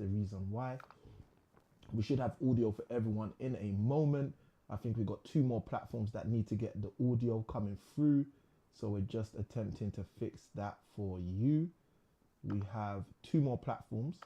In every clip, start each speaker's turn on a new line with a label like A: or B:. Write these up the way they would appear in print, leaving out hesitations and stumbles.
A: the reason why. We should have audio for everyone in a moment. I think we got 2 more platforms that need to get the audio coming through. So we're just attempting to fix that for you. We have 2 more platforms,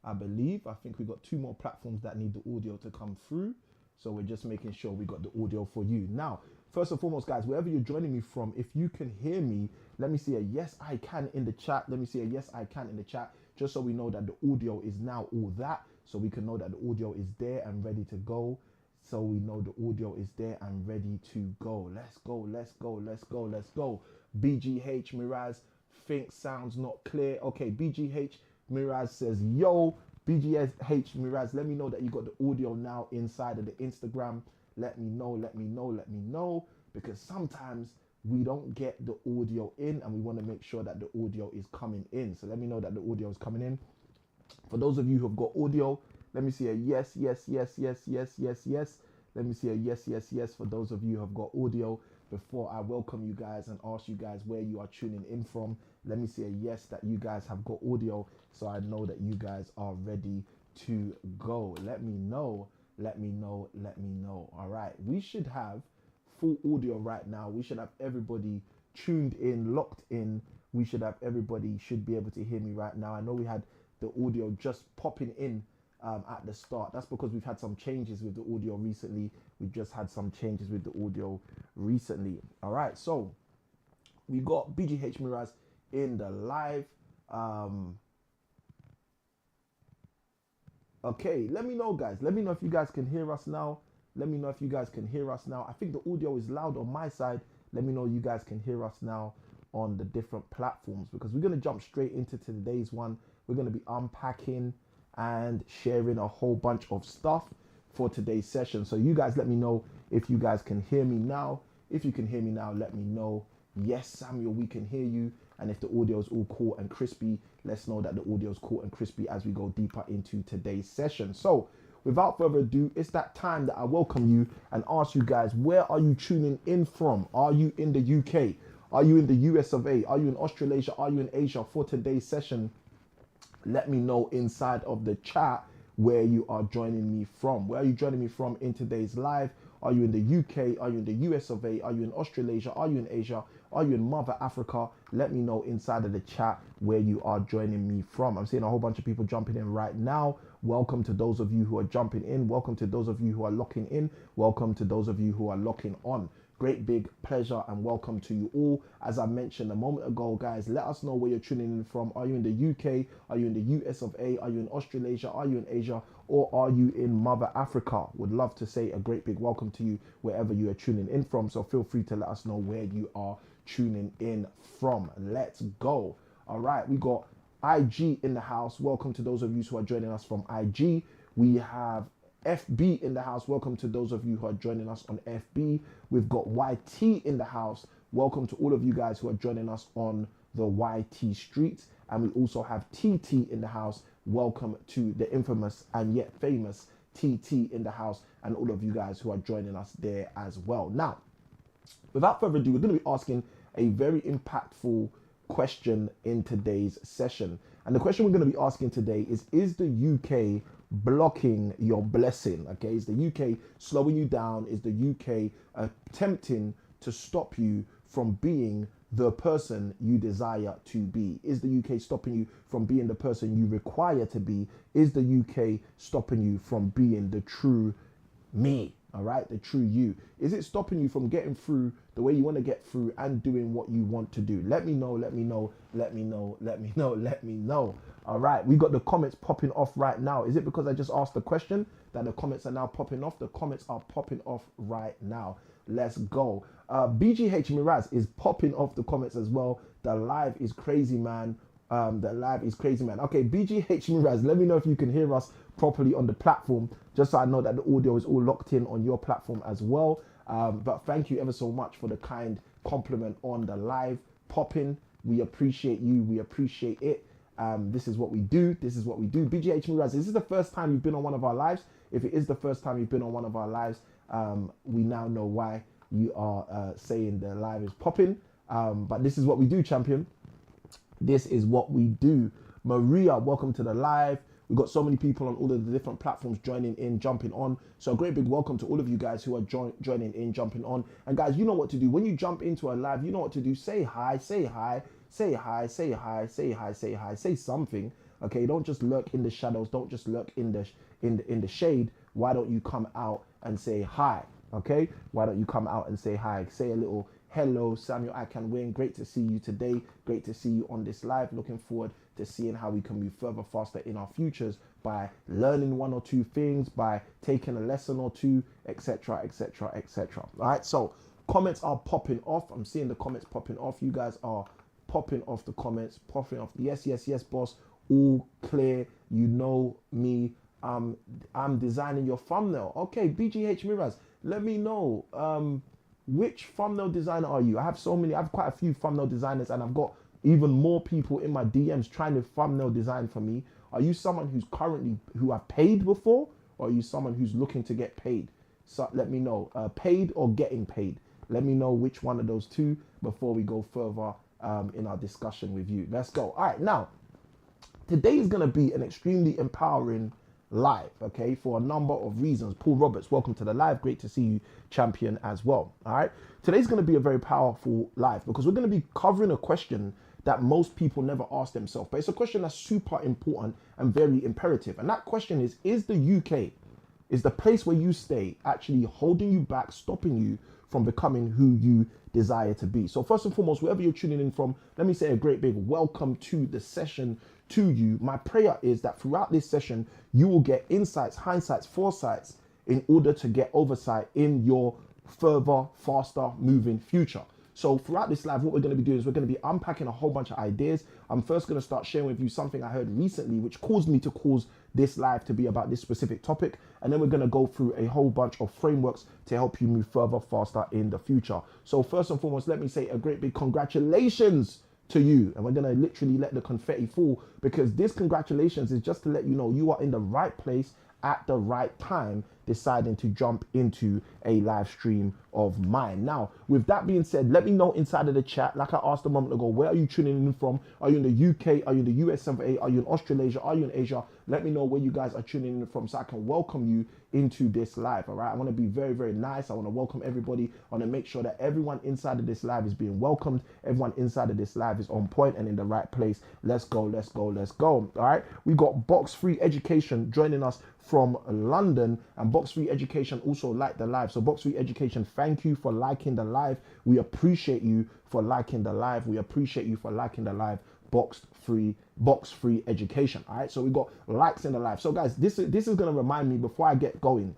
A: I believe. I think we got 2 more platforms that need the audio to come through. So we're just making sure we got the audio for you. Now, first and foremost, guys, wherever you're joining me from, if you can hear me, let me see a yes, I can in the chat. Let me see a yes, I can in the chat, just so we know that the audio is now all that. So we can know that the audio is there and ready to go. So we know the audio is there and ready to go. Let's go, let's go, let's go, let's go. BGH Miraz thinks sounds not clear. Okay, BGH Miraz says, yo, BGH Miraz, let me know that you got the audio now inside of the Instagram. Let me know, let me know, let me know. Because sometimes we don't get the audio in and we want to make sure that the audio is coming in. So let me know that the audio is coming in. For those of you who have got audio, let me see a yes, yes, yes, yes, yes, yes, yes. Let me see a yes, yes, yes for those of you who have got audio. Before I welcome you guys and ask you guys where you are tuning in from, let me see a yes that you guys have got audio, so I know that you guys are ready to go. Let me know, let me know, let me know. All right, we should have full audio right now. We should have everybody tuned in, locked in. We should have everybody should be able to hear me right now. I know we had the audio just popping in at the start. That's because we've had some changes with the audio recently. We've just had some changes with the audio recently. All right, so we got BGH Miraz in the live. Okay, let me know, guys. Let me know if you guys can hear us now. Let me know if you guys can hear us now. I think the audio is loud on my side. Let me know you guys can hear us now on the different platforms, because we're going to jump straight into today's one. We're going to be unpacking and sharing a whole bunch of stuff for today's session. So you guys let me know if you guys can hear me now. If you can hear me now, let me know. Yes, Samuel, we can hear you. And if the audio is all cool and crispy, let's know that the audio is cool and crispy as we go deeper into today's session. So without further ado, it's that time that I welcome you and ask you guys, where are you tuning in from? Are you in the UK? Are you in the US of A? Are you in Australasia? Are you in Asia? For today's session, let me know inside of the chat where you are joining me from. Where are you joining me from in today's live? Are you in the UK? Are you in the US of A? Are you in Australasia? Are you in Asia? Are you in Mother Africa? Let me know inside of the chat where you are joining me from. I'm seeing a whole bunch of people jumping in right now. Welcome to those of you who are jumping in. Welcome to those of you who are locking in. Welcome to those of you who are locking on. Great big pleasure and welcome to you all. As I mentioned a moment ago, guys, let us know where you're tuning in from. Are you in the UK? Are you in the US of A? Are you in Australasia? Are you in Asia? Or are you in Mother Africa? Would love to say a great big welcome to you wherever you are tuning in from. So feel free to let us know where you are tuning in from. Let's go. All right, we got IG in the house. Welcome to those of you who are joining us from IG. We have FB in the house. Welcome to those of you who are joining us on FB. We've got YT in the house. Welcome to all of you guys who are joining us on the YT streets. And we also have TT in the house. Welcome to the infamous and yet famous TT in the house, and all of you guys who are joining us there as well. Now, without further ado, we're going to be asking a very impactful question in today's session. And the question we're going to be asking today is the UK blocking your blessing? Okay, is the UK slowing you down? Is the UK attempting to stop you from being the person you desire to be? Is the UK stopping you from being the person you require to be? Is the UK stopping you from being the true me? All right, the true you. Is it stopping you from getting through the way you want to get through and doing what you want to do? Let me know, let me know, let me know, let me know, let me know. All right, we got the comments popping off right now. Is it because I just asked the question that the comments are now popping off? The comments are popping off right now. Let's go. BGH Miraz is popping off the comments as well. The live is crazy, man. The live is crazy, man. Okay, BGH Miraz, let me know if you can hear us properly on the platform, just so I know that the audio is all locked in on your platform as well. But thank you ever so much for the kind compliment on the live popping. We appreciate you. We appreciate it. This is what we do. This is what we do. BGH Miraz, is this the first time you've been on one of our lives? If it is the first time you've been on one of our lives, we now know why you are saying the live is popping. But this is what we do, champion. This is what we do. Maria, welcome to the live. We've got so many people on all of the different platforms joining in, jumping on. So a great big welcome to all of you guys who are joining in, jumping on. And guys, you know what to do. When you jump into a live, you know what to do. Say hi, say hi, say hi, say hi, say hi, say hi, say something. Okay, don't just lurk in the shadows. Don't just lurk in the shade. Why don't you come out and say hi? Okay, why don't you come out and say hi? Say a little hello, Samuel I Can Win. Great to see you today. Great to see you on this live. Looking forward to seeing how we can move further, faster in our futures by learning one or two things, by taking a lesson or two, etc., etc., etc. All right, so comments are popping off. I'm seeing the comments popping off. You guys are popping off the comments, popping off. Yes, yes, yes, boss. All clear. You know me. I'm designing your thumbnail. Okay, BGH Mirrors. Let me know. Which thumbnail designer are you? I have quite a few thumbnail designers, and I've got even more people in my DMs trying to thumbnail design for me. Are you someone who I've paid before, or are you someone who's looking to get paid? So let me know, paid or getting paid. Let me know which one of those two before we go further in our discussion with you. Let's go. All right, now, today is going to be an extremely empowering live, okay, for a number of reasons. Paul Roberts, welcome to the live. Great to see you, champion, as well. All right, today's going to be a very powerful live because we're going to be covering a question that most people never ask themselves, but it's a question that's super important and very imperative. And that question is the UK, is the place where you stay, actually holding you back, stopping you from becoming who you desire to be? So first and foremost, wherever you're tuning in from, let me say a great big welcome to the session to you. My prayer is that throughout this session, you will get insights, hindsights, foresights in order to get oversight in your further, faster moving future. So throughout this live, what we're going to be doing is we're going to be unpacking a whole bunch of ideas. I'm first going to start sharing with you something I heard recently, which caused me to cause this live to be about this specific topic. And then we're going to go through a whole bunch of frameworks to help you move further, faster in the future. So first and foremost, let me say a great big congratulations to you. And we're going to literally let the confetti fall, because this congratulations is just to let you know you are in the right place at the right time, deciding to jump into a live stream of mine. Now, with that being said, let me know inside of the chat, like I asked a moment ago, where are you tuning in from? Are you in the UK? Are you in the US 78? Are you in Australasia? Are you in Asia? Let me know where you guys are tuning in from so I can welcome you into this live. All right, I want to be very, very nice. I want to welcome everybody. I want to make sure that everyone inside of this live is being welcomed. Everyone inside of this live is on point and in the right place. Let's go, let's go, let's go. All right, we got Box Free Education joining us from London, and Box Free Education also liked the live. So Box Free Education, thank you for liking the live. We appreciate you for liking the live. We appreciate you for liking the live. Box Free Education. All right, so we got likes in the live. So guys, this is going to remind me before I get going,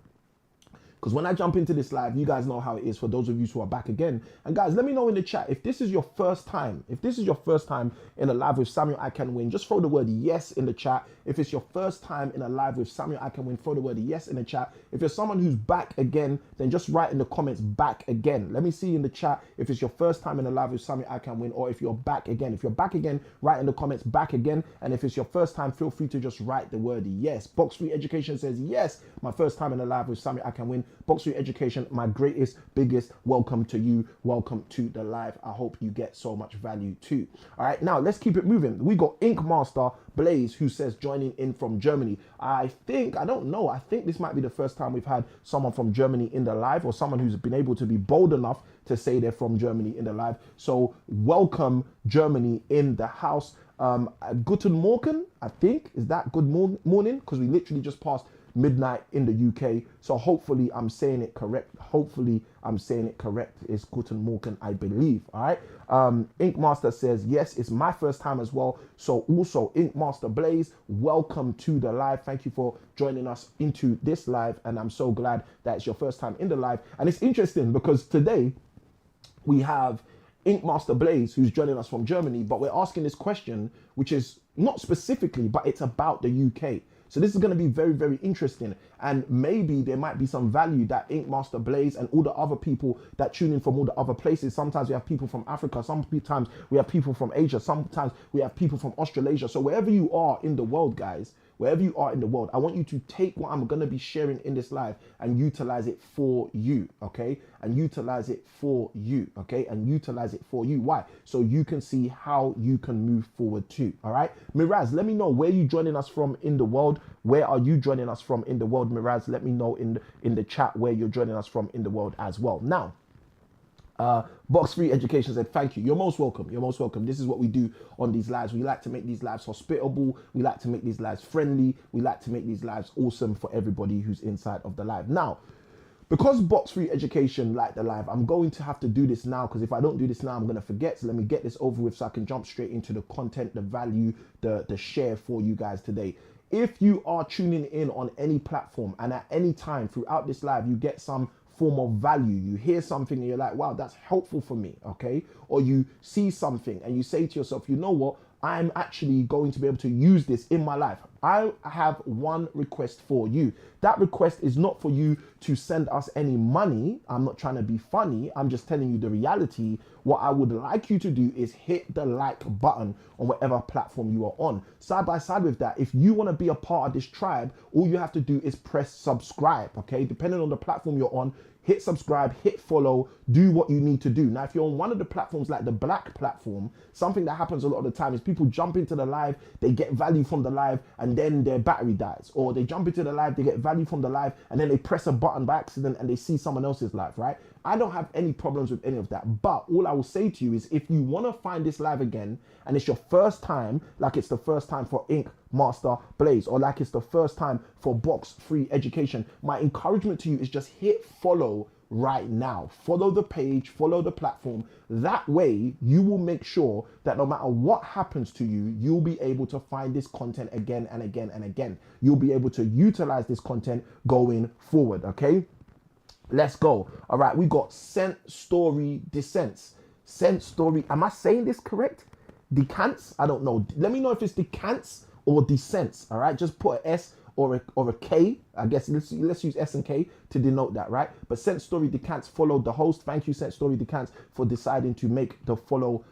A: because when I jump into this live, you guys know how it is for those of you who are back again. And guys, let me know in the chat if this is your first time. If this is your first time in a live with Samuel I Can Win, just throw the word yes in the chat. If it's your first time in a live with Samuel I Can Win, throw the word yes in the chat. If you're someone who's back again, then just write in the comments back again. Let me see in the chat if it's your first time in a live with Samuel I Can Win, or if you're back again. If you're back again, write in the comments back again. And if it's your first time, feel free to just write the word yes. Box Free Education says yes, my first time in a live with Samuel I Can Win. Box Free Education, my greatest, biggest welcome to you. Welcome to the live. I hope you get so much value too. All right, now let's keep it moving. We got Ink Master Blaze, who says joining in from Germany. I don't know. I think this might be the first time we've had someone from Germany in the live, or someone who's been able to be bold enough to say they're from Germany in the live. So welcome Germany in the house. Guten Morgen, I think. Is that good morning? Because we literally just passed midnight in the UK. So hopefully I'm saying it correct. It's Guten Morgen, I believe. All right. Ink Master says, yes, it's my first time as well. So also Ink Master Blaze, welcome to the live. Thank you for joining us into this live. And I'm so glad that it's your first time in the live. And it's interesting because today we have Ink Master Blaze, who's joining us from Germany, but we're asking this question, which is not specifically, but it's about the UK. So this is going to be very, very interesting. And maybe there might be some value that Ink Master Blaze and all the other people that tune in from all the other places. Sometimes we have people from Africa. Sometimes we have people from Asia. Sometimes we have people from Australasia. So wherever you are in the world, guys, wherever you are in the world, I want you to take what I'm going to be sharing in this live and utilize it for you, okay? And utilize it for you, okay? And utilize it for you. Why? So you can see how you can move forward too, all right? Miraz, let me know where you joining us from in the world. Where are you joining us from in the world, Miraz? Let me know in the chat where you're joining us from in the world as well. Now, Box Free Education said, thank you. You're most welcome. You're most welcome. This is what we do on these lives. We like to make these lives hospitable. We like to make these lives friendly. We like to make these lives awesome for everybody who's inside of the live. Now, because Box Free Education like the live, I'm going to have to do this now, because if I don't do this now, I'm going to forget. So let me get this over with so I can jump straight into the content, the value, the share for you guys today. If you are tuning in on any platform and at any time throughout this live, you get some form of value, you hear something and you're like, wow, that's helpful for me, okay? Or you see something and you say to yourself, you know what, I'm actually going to be able to use this in my life. I have one request for you. That request is not for you to send us any money. I'm not trying to be funny. I'm just telling you the reality. What I would like you to do is hit the like button on whatever platform you are on. Side by side with that, if you want to be a part of this tribe, all you have to do is press subscribe, okay? Depending on the platform you're on, hit subscribe, hit follow, do what you need to do. Now, if you're on one of the platforms like the Black platform, something that happens a lot of the time is people jump into the live, they get value from the live, and then their battery dies. Or they jump into the live, they get value from the live, and then they press a button by accident and they see someone else's live, right? I don't have any problems with any of that. But all I will say to you is if you want to find this live again, and it's your first time, like it's the first time for Ink Master Blaze, or like it's the first time for Box Free Education, my encouragement to you is just hit follow right now. Follow the page, follow the platform. That way you will make sure that no matter what happens to you, you'll be able to find this content again and again and again. You'll be able to utilize this content going forward, okay? Let's go. All right, we got Sent Story Descents. Sent Story, am I saying this correct? Decants? I don't know. Let me know if it's decants or descents, all right? Just put an S or a K. I guess let's use S and K to denote that, right? But Sent Story Decants followed the host. Thank you, Sent Story Decants, for deciding to make the follow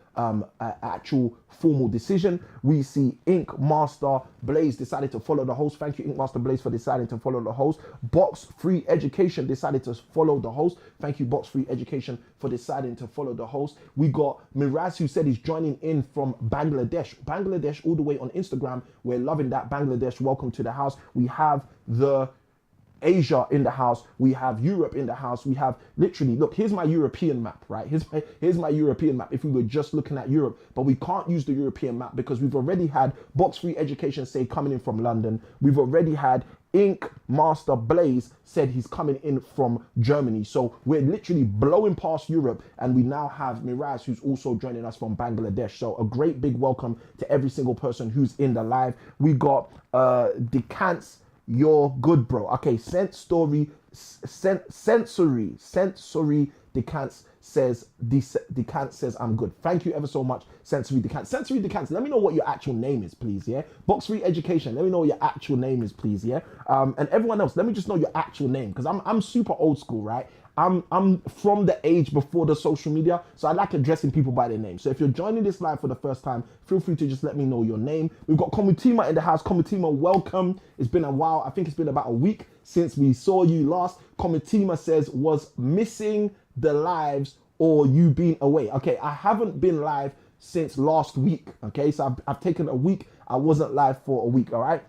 A: actual formal decision. We see Ink Master Blaze decided to follow the host. Thank you, Ink Master Blaze, for deciding to follow the host. Box Free Education decided to follow the host. Thank you, Box Free Education, for deciding to follow the host. We got Miraz, who said he's joining in from Bangladesh. Bangladesh, all the way on Instagram. We're loving that. Bangladesh, welcome to the house. We have the Asia in the house, we have Europe in the house, we have literally, look, here's my European map, right? Here's my European map if we were just looking at Europe, but we can't use the European map because we've already had Box Free Education say coming in from London. We've already had Ink Master Blaze said he's coming in from Germany. So we're literally blowing past Europe, and we now have Miraz, who's also joining us from Bangladesh. So a great big welcome to every single person who's in the live. We got Decants. You're good, bro. Okay, sensory Decants says I'm good. Thank you ever so much, Sensory Decants. Sensory Decants, let me know what your actual name is, please, yeah? Box Free Education, let me know what your actual name is, please, yeah? And everyone else, let me just know your actual name, because I'm super old school, right? I'm from the age before the social media, so I like addressing people by their name. So if you're joining this live for the first time, feel free to just let me know your name. We've got Komutima in the house. Komutima, welcome. It's been a while. I think it's been about a week since we saw you last. Komutima says, was missing the lives or you been away? Okay, I haven't been live since last week. Okay, so I've taken a week. I wasn't live for a week, all right?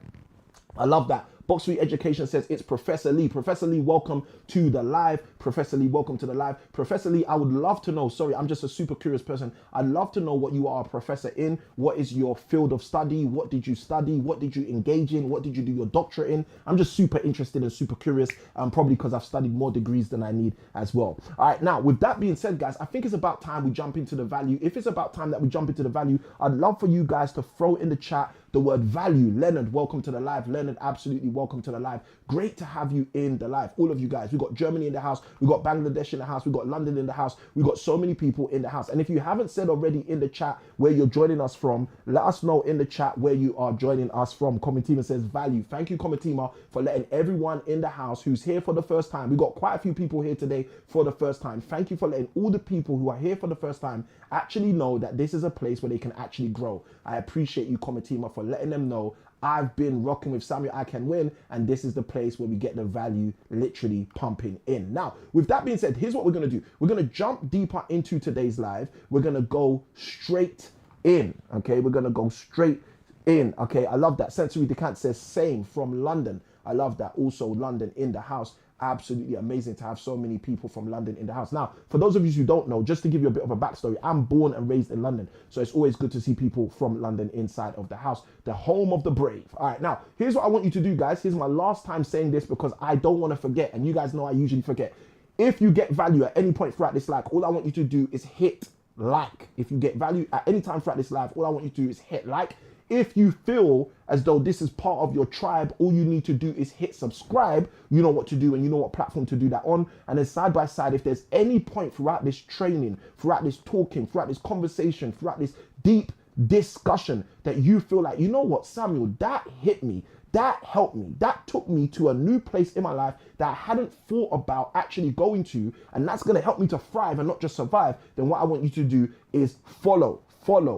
A: I love that. Box Free Education says it's Professor Lee. Professor Lee, welcome to the live. Professor Lee, welcome to the live. Professor Lee, I would love to know, sorry, I'm just a super curious person. I'd love to know what you are a professor in. What is your field of study? What did you study? What did you engage in? What did you do your doctorate in? I'm just super interested and super curious, probably because I've studied more degrees than I need as well. All right, now, with that being said, guys, I think it's about time we jump into the value. If it's about time that we jump into the value, I'd love for you guys to throw in the chat the word value. Leonard, welcome to the live. Leonard, absolutely welcome to the live. Great to have you in the live. All of you guys. We got Germany in the house. We got Bangladesh in the house. We got London in the house. We got so many people in the house. And if you haven't said already in the chat where you're joining us from, let us know in the chat where you are joining us from. Komitima says value. Thank you, Komitima, for letting everyone in the house who's here for the first time. We got quite a few people here today for the first time. Thank you for letting all the people who are here for the first time actually know that this is a place where they can actually grow. I appreciate you, Komitima, for letting them know I've been rocking with Samuel I Can Win, and this is the place where we get the value literally pumping in. Now, with that being said, here's what we're going to do. We're going to jump deeper into today's live. We're going to go straight in, okay? We're going to go straight in, okay? I love that. Sensory Decant says same from London. I love that. Also, London in the house. Absolutely amazing to have so many people from London in the house. Now, for those of you who don't know, just to give you a bit of a backstory, I'm born and raised in London. So it's always good to see people from London inside of the house, the home of the brave. All right, now, here's what I want you to do, guys. Here's my last time saying this because I don't want to forget. And you guys know I usually forget. If you get value at any point throughout this live, all I want you to do is hit like. If you get value at any time throughout this live, all I want you to do is hit like. If you feel as though this is part of your tribe, all you need to do is hit subscribe. You know what to do and you know what platform to do that on. And then side by side, if there's any point throughout this training, throughout this talking, throughout this conversation, throughout this deep discussion that you feel like, you know what, Samuel, that hit me, that helped me, that took me to a new place in my life that I hadn't thought about actually going to, and that's going to help me to thrive and not just survive, then what I want you to do is follow,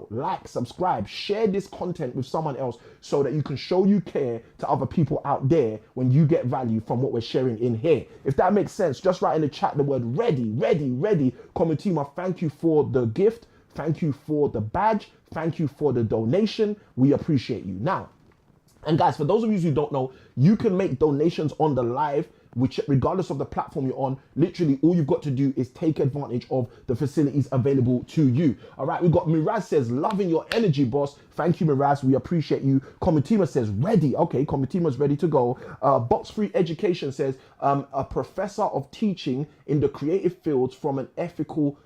A: like, subscribe, share this content with someone else so that you can show you care to other people out there when you get value from what we're sharing in here. If that makes sense, just write in the chat the word ready. Komitima, thank you for the gift. Thank you for the badge. Thank you for the donation. We appreciate you. Now, and guys, for those of you who don't know, you can make donations on the live, which regardless of the platform you're on, literally all you've got to do is take advantage of the facilities available to you. All right, we've got Miraz says, loving your energy, boss. Thank you, Miraz. We appreciate you. Komitima says, ready. Okay, Komitima's ready to go. Box Free Education says, a professor of teaching in the creative fields from an ethical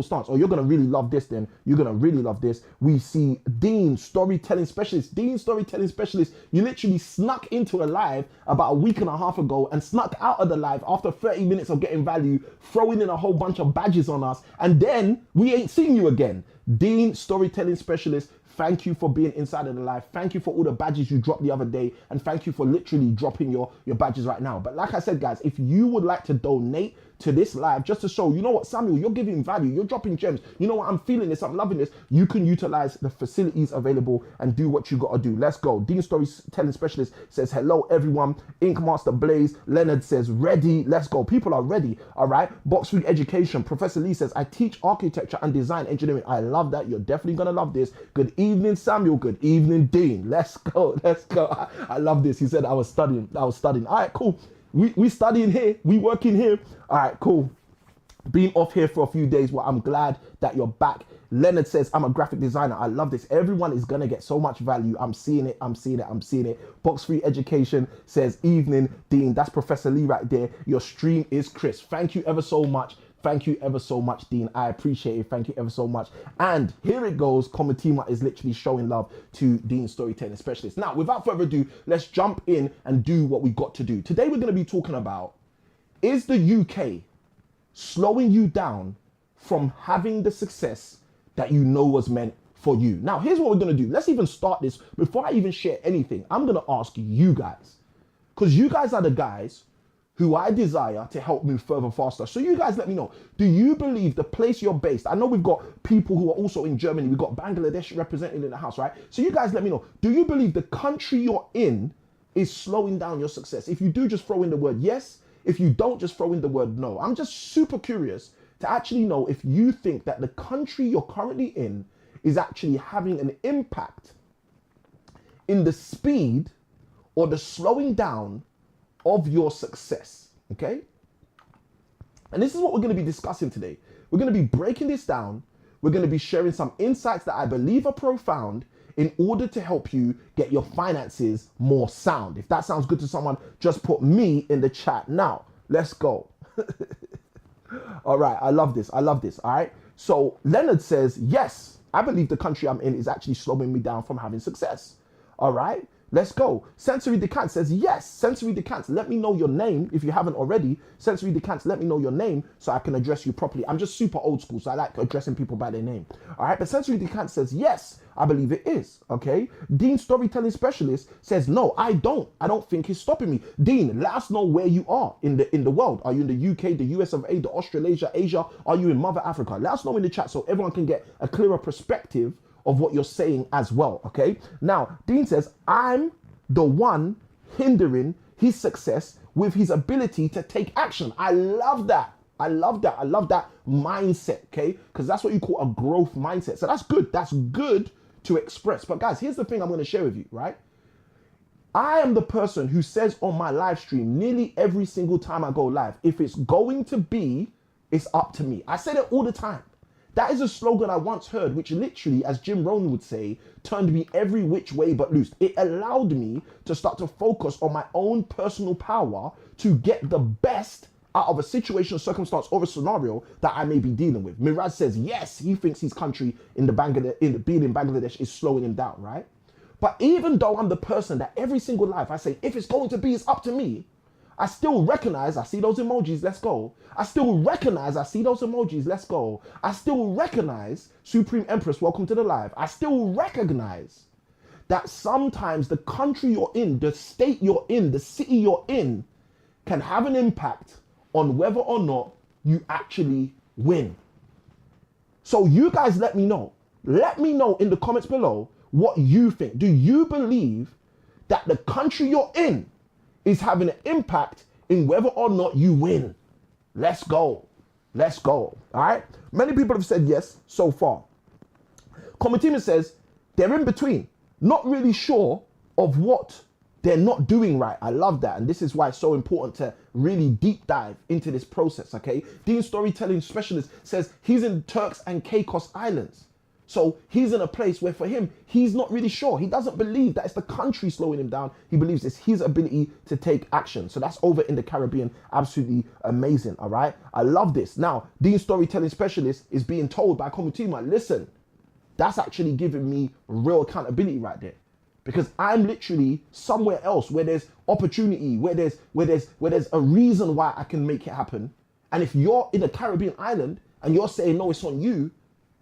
A: stance. Oh, you're going to really love this then. You're going to really love this. We see Dean, storytelling specialist. Dean, storytelling specialist. You literally snuck into a live about a week and a half ago and snuck out of the live after 30 minutes of getting value, throwing in a whole bunch of badges on us, and then we ain't seeing you again. Dean, storytelling specialist. Thank you for being inside of the live. Thank you for all the badges you dropped the other day. And thank you for literally dropping your badges right now. But like I said, guys, if you would like to donate to this live just to show, you know what, Samuel, you're giving value, you're dropping gems, you know what, I'm feeling this, I'm loving this, you can utilize the facilities available and do what you got to do. Let's go. Dean Storytelling Specialist says, hello, everyone. Ink Master Blaze. Leonard says, ready. Let's go. People are ready. All right. Box Food Education. Professor Lee says, I teach architecture and design engineering. I love that. You're definitely going to love this. Good evening, Samuel. Good evening, Dean. Let's go. Let's go. I love this. He said, I was studying. All right, cool. We studying here, we working here. All right, cool. Been off here for a few days. Well, I'm glad that you're back. Leonard says, I'm a graphic designer. I love this. Everyone is going to get so much value. I'm seeing it. Box Free Education says, evening, Dean. That's Professor Lee right there. Your stream is crisp. Thank you ever so much. Thank you ever so much, Dean. I appreciate it. Thank you ever so much. And here it goes. Komitima is literally showing love to Dean Storytelling Specialist. Now, without further ado, let's jump in and do what we got to do. Today, we're going to be talking about, is the UK slowing you down from having the success that you know was meant for you? Now, here's what we're going to do. Let's even start this. Before I even share anything, I'm going to ask you guys, because you guys are the guys who I desire to help move further faster. So you guys let me know, do you believe the place you're based, I know we've got people who are also in Germany, we've got Bangladesh represented in the house, right? So you guys let me know, do you believe the country you're in is slowing down your success? If you do, just throw in the word yes. If you don't, just throw in the word no. I'm just super curious to actually know if you think that the country you're currently in is actually having an impact in the speed or the slowing down of your success, okay? And this is what we're going to be discussing today. We're going to be breaking this down. We're going to be sharing some insights that I believe are profound in order to help you get your finances more sound. If that sounds good to someone, just put me in the chat now. Let's go. All right, I love this. All right. So Leonard says, yes, I believe the country I'm in is actually slowing me down from having success. All right. Let's go. Sensory Decant says, yes. Sensory Decant, let me know your name if you haven't already. Sensory Decant, let me know your name so I can address you properly. I'm just super old school, so I like addressing people by their name. All right, but Sensory Decant says, yes, I believe it is. Okay. Dean Storytelling Specialist says, no, I don't think it's stopping me. Dean, let us know where you are in the world. Are you in the UK, the US of A, the Australasia, Asia? Are you in Mother Africa? Let us know in the chat so everyone can get a clearer perspective of what you're saying as well, okay? Now, Dean says, I'm the one hindering his success with his ability to take action. I love that. I love that. I love that mindset, okay? Because that's what you call a growth mindset. So that's good. That's good to express. But guys, here's the thing I'm going to share with you, right? I am the person who says on my live stream nearly every single time I go live, if it's going to be, it's up to me. I say that all the time. That is a slogan I once heard, which literally, as Jim Rohn would say, turned me every which way but loose. It allowed me to start to focus on my own personal power to get the best out of a situation, circumstance, or a scenario that I may be dealing with. Miraj says, yes, he thinks his country being in Bangladesh is slowing him down, right? But even though I'm the person that every single life I say, if it's going to be, it's up to me, I still recognize, I see those emojis, let's go. I still recognize, I see those emojis, let's go. I still recognize, Supreme Empress, welcome to the live. I still recognize that sometimes the country you're in, the state you're in, the city you're in can have an impact on whether or not you actually win. So you guys let me know. Let me know in the comments below what you think. Do you believe that the country you're in is having an impact in whether or not you win? Let's go. Let's go. All right. Many people have said yes so far. Comitima says they're in between, not really sure of what they're not doing right. I love that. And this is why it's so important to really deep dive into this process. Okay. Dean Storytelling Specialist says he's in Turks and Caicos Islands. So he's in a place where for him, he's not really sure. He doesn't believe that it's the country slowing him down. He believes it's his ability to take action. So that's over in the Caribbean. Absolutely amazing. All right. I love this. Now, Dean Storytelling Specialist is being told by Komutima, listen, that's actually giving me real accountability right there. Because I'm literally somewhere else where there's opportunity, where there's a reason why I can make it happen. And if you're in a Caribbean island and you're saying, no, it's on you,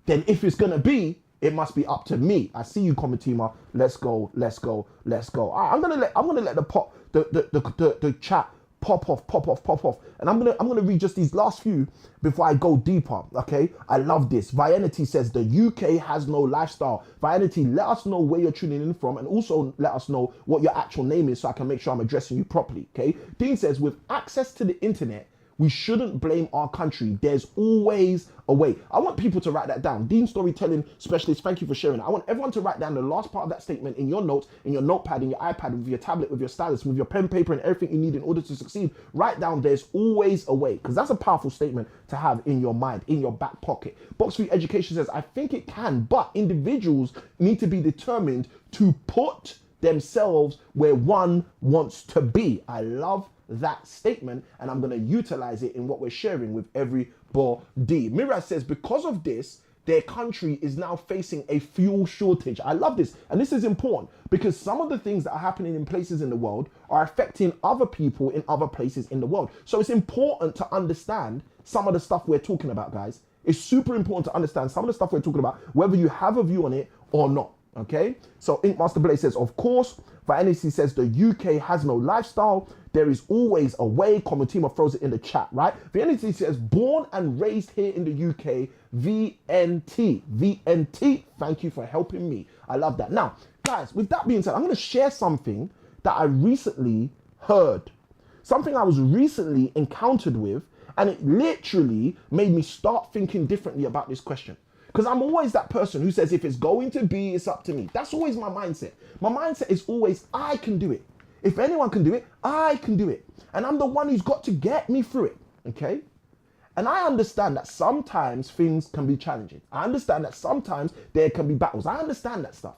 A: then if it's gonna be, it must be up to me. I see you, Comitima. Let's go, let's go, let's go. All right, I'm gonna let the chat pop off. And I'm gonna read just these last few before I go deeper. Okay, I love this. Vianity says the UK has no lifestyle. Vianity, let us know where you're tuning in from, and also let us know what your actual name is so I can make sure I'm addressing you properly. Okay. Dean says with access to the internet, we shouldn't blame our country. There's always a way. I want people to write that down. Dean Storytelling Specialist, thank you for sharing. I want everyone to write down the last part of that statement in your notes, in your notepad, in your iPad, with your tablet, with your stylus, with your pen, paper, and everything you need in order to succeed. Write down there's always a way, because that's a powerful statement to have in your mind, in your back pocket. Box 3 Education says, I think it can, but individuals need to be determined to put themselves where one wants to be. I love that statement, and I'm going to utilize it in what we're sharing with everybody. Miraj says because of this, their country is now facing a fuel shortage. I love this, and this is important because some of the things that are happening in places in the world are affecting other people in other places in the world. So it's important to understand some of the stuff we're talking about, guys. It's super important to understand some of the stuff we're talking about, whether you have a view on it or not. Okay, so Ink Master Blaze says, of course. Vanity says the UK has no lifestyle. There is always a way. Comitima throws it in the chat, right? Vanity says, born and raised here in the UK. VNT. Thank you for helping me. I love that. Now, guys, with that being said, I'm going to share something that I recently heard. Something I was recently encountered with, and it literally made me start thinking differently about this question. Because I'm always that person who says, if it's going to be, it's up to me. That's always my mindset. My mindset is always, I can do it. If anyone can do it, I can do it. And I'm the one who's got to get me through it, okay? And I understand that sometimes things can be challenging. I understand that sometimes there can be battles. I understand that stuff.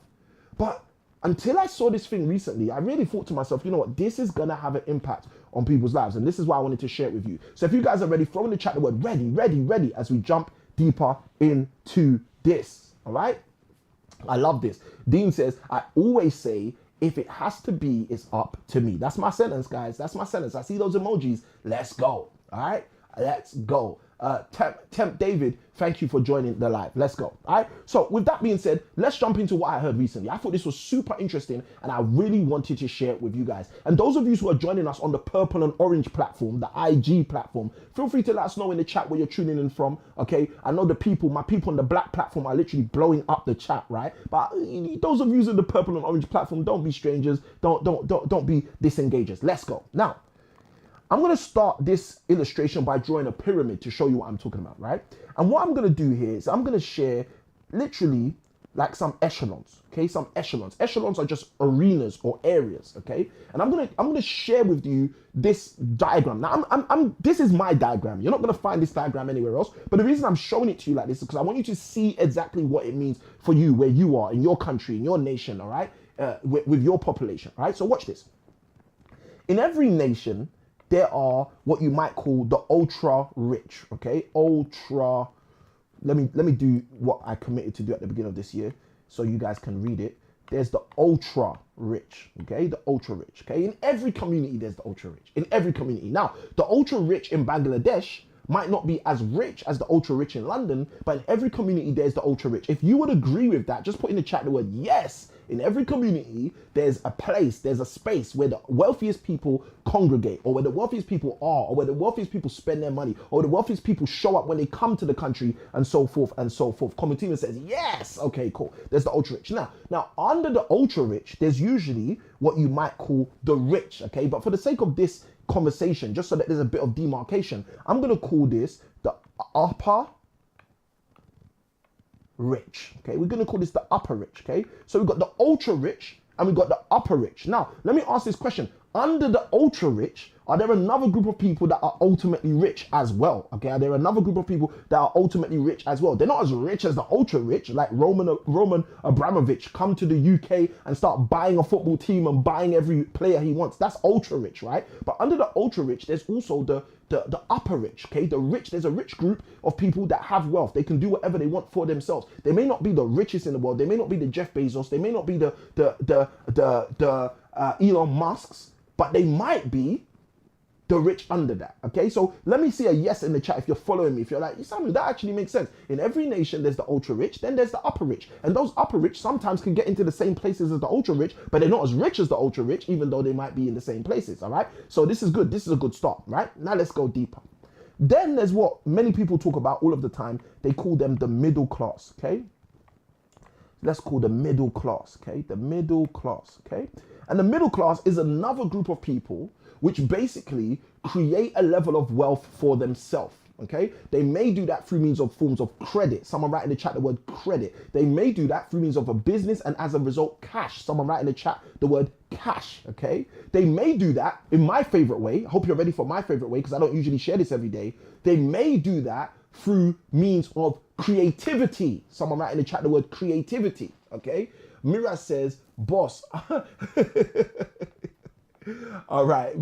A: But until I saw this thing recently, I really thought to myself, you know what? This is going to have an impact on people's lives. And this is why I wanted to share it with you. So if you guys are ready, throw in the chat the word ready as we jump deeper into this. All right, I love this. Dean says, I always say, if it has to be, it's up to me. That's my sentence, guys. That's my sentence. I see those emojis. Let's go. All right, let's go. Temp David, thank you for joining the live. Let's go. All right. So with that being said, let's jump into what I heard recently. I thought this was super interesting and I really wanted to share it with you guys. And those of you who are joining us on the purple and orange platform, the IG platform, feel free to let us know in the chat where you're tuning in from. Okay. I know my people on the black platform are literally blowing up the chat, right? But those of you in the purple and orange platform, don't be strangers. Don't be disengagers. Let's go. Now, I'm going to start this illustration by drawing a pyramid to show you what I'm talking about, right? And what I'm going to do here is I'm going to share literally like some echelons, okay? Some echelons. Echelons are just arenas or areas, okay? And I'm going to share with you this diagram. Now, this is my diagram. You're not going to find this diagram anywhere else. But the reason I'm showing it to you like this is because I want you to see exactly what it means for you, where you are, in your country, in your nation, all right? With your population, all right? So watch this. In every nation, there are what you might call the ultra rich, okay? Let me do what I committed to do at the beginning of this year so you guys can read it. There's the ultra rich, okay? The ultra rich, okay? In every community, there's the ultra rich. In every community. Now, the ultra rich in Bangladesh might not be as rich as the ultra rich in London, but in every community, there's the ultra rich. If you would agree with that, just put in the chat the word yes. In every community, there's a place, there's a space where the wealthiest people congregate, or where the wealthiest people are, or where the wealthiest people spend their money, or the wealthiest people show up when they come to the country, and so forth and so forth. Commentator says, yes, okay, cool. There's the ultra rich. Now, under the ultra rich, there's usually what you might call the rich, okay? But for the sake of this conversation, just so that there's a bit of demarcation, I'm going to call this the upper rich, okay? We're going to call this the upper rich, okay? So we've got the ultra rich and we've got the upper rich. Now, let me ask this question. Under the ultra rich, are there another group of people that are ultimately rich as well? Okay, are there another group of people that are ultimately rich as well? They're not as rich as the ultra rich, like Roman Abramovich come to the UK and start buying a football team and buying every player he wants. That's ultra rich, right? But under the ultra rich, there's also the upper rich, okay? The rich, there's a rich group of people that have wealth. They can do whatever they want for themselves. They may not be the richest in the world. They may not be the Jeff Bezos. They may not be the Elon Musks, but they might be the rich under that, okay? So let me see a yes in the chat if you're following me. If you're like, Samuel, that actually makes sense. In every nation, there's the ultra rich, then there's the upper rich. And those upper rich sometimes can get into the same places as the ultra rich, but they're not as rich as the ultra rich, even though they might be in the same places, all right? So this is good. This is a good start, right? Now let's go deeper. Then there's what many people talk about all of the time. They call them the middle class, okay? Let's call the middle class, okay? The middle class, okay? And the middle class is another group of people which basically create a level of wealth for themselves, okay? They may do that through means of forms of credit. Someone write in the chat the word credit. They may do that through means of a business and as a result, cash. Someone write in the chat the word cash, okay? They may do that in my favorite way. I hope you're ready for my favorite way because I don't usually share this every day. They may do that through means of creativity. Someone write in the chat the word creativity, okay? Mira says, boss. All right,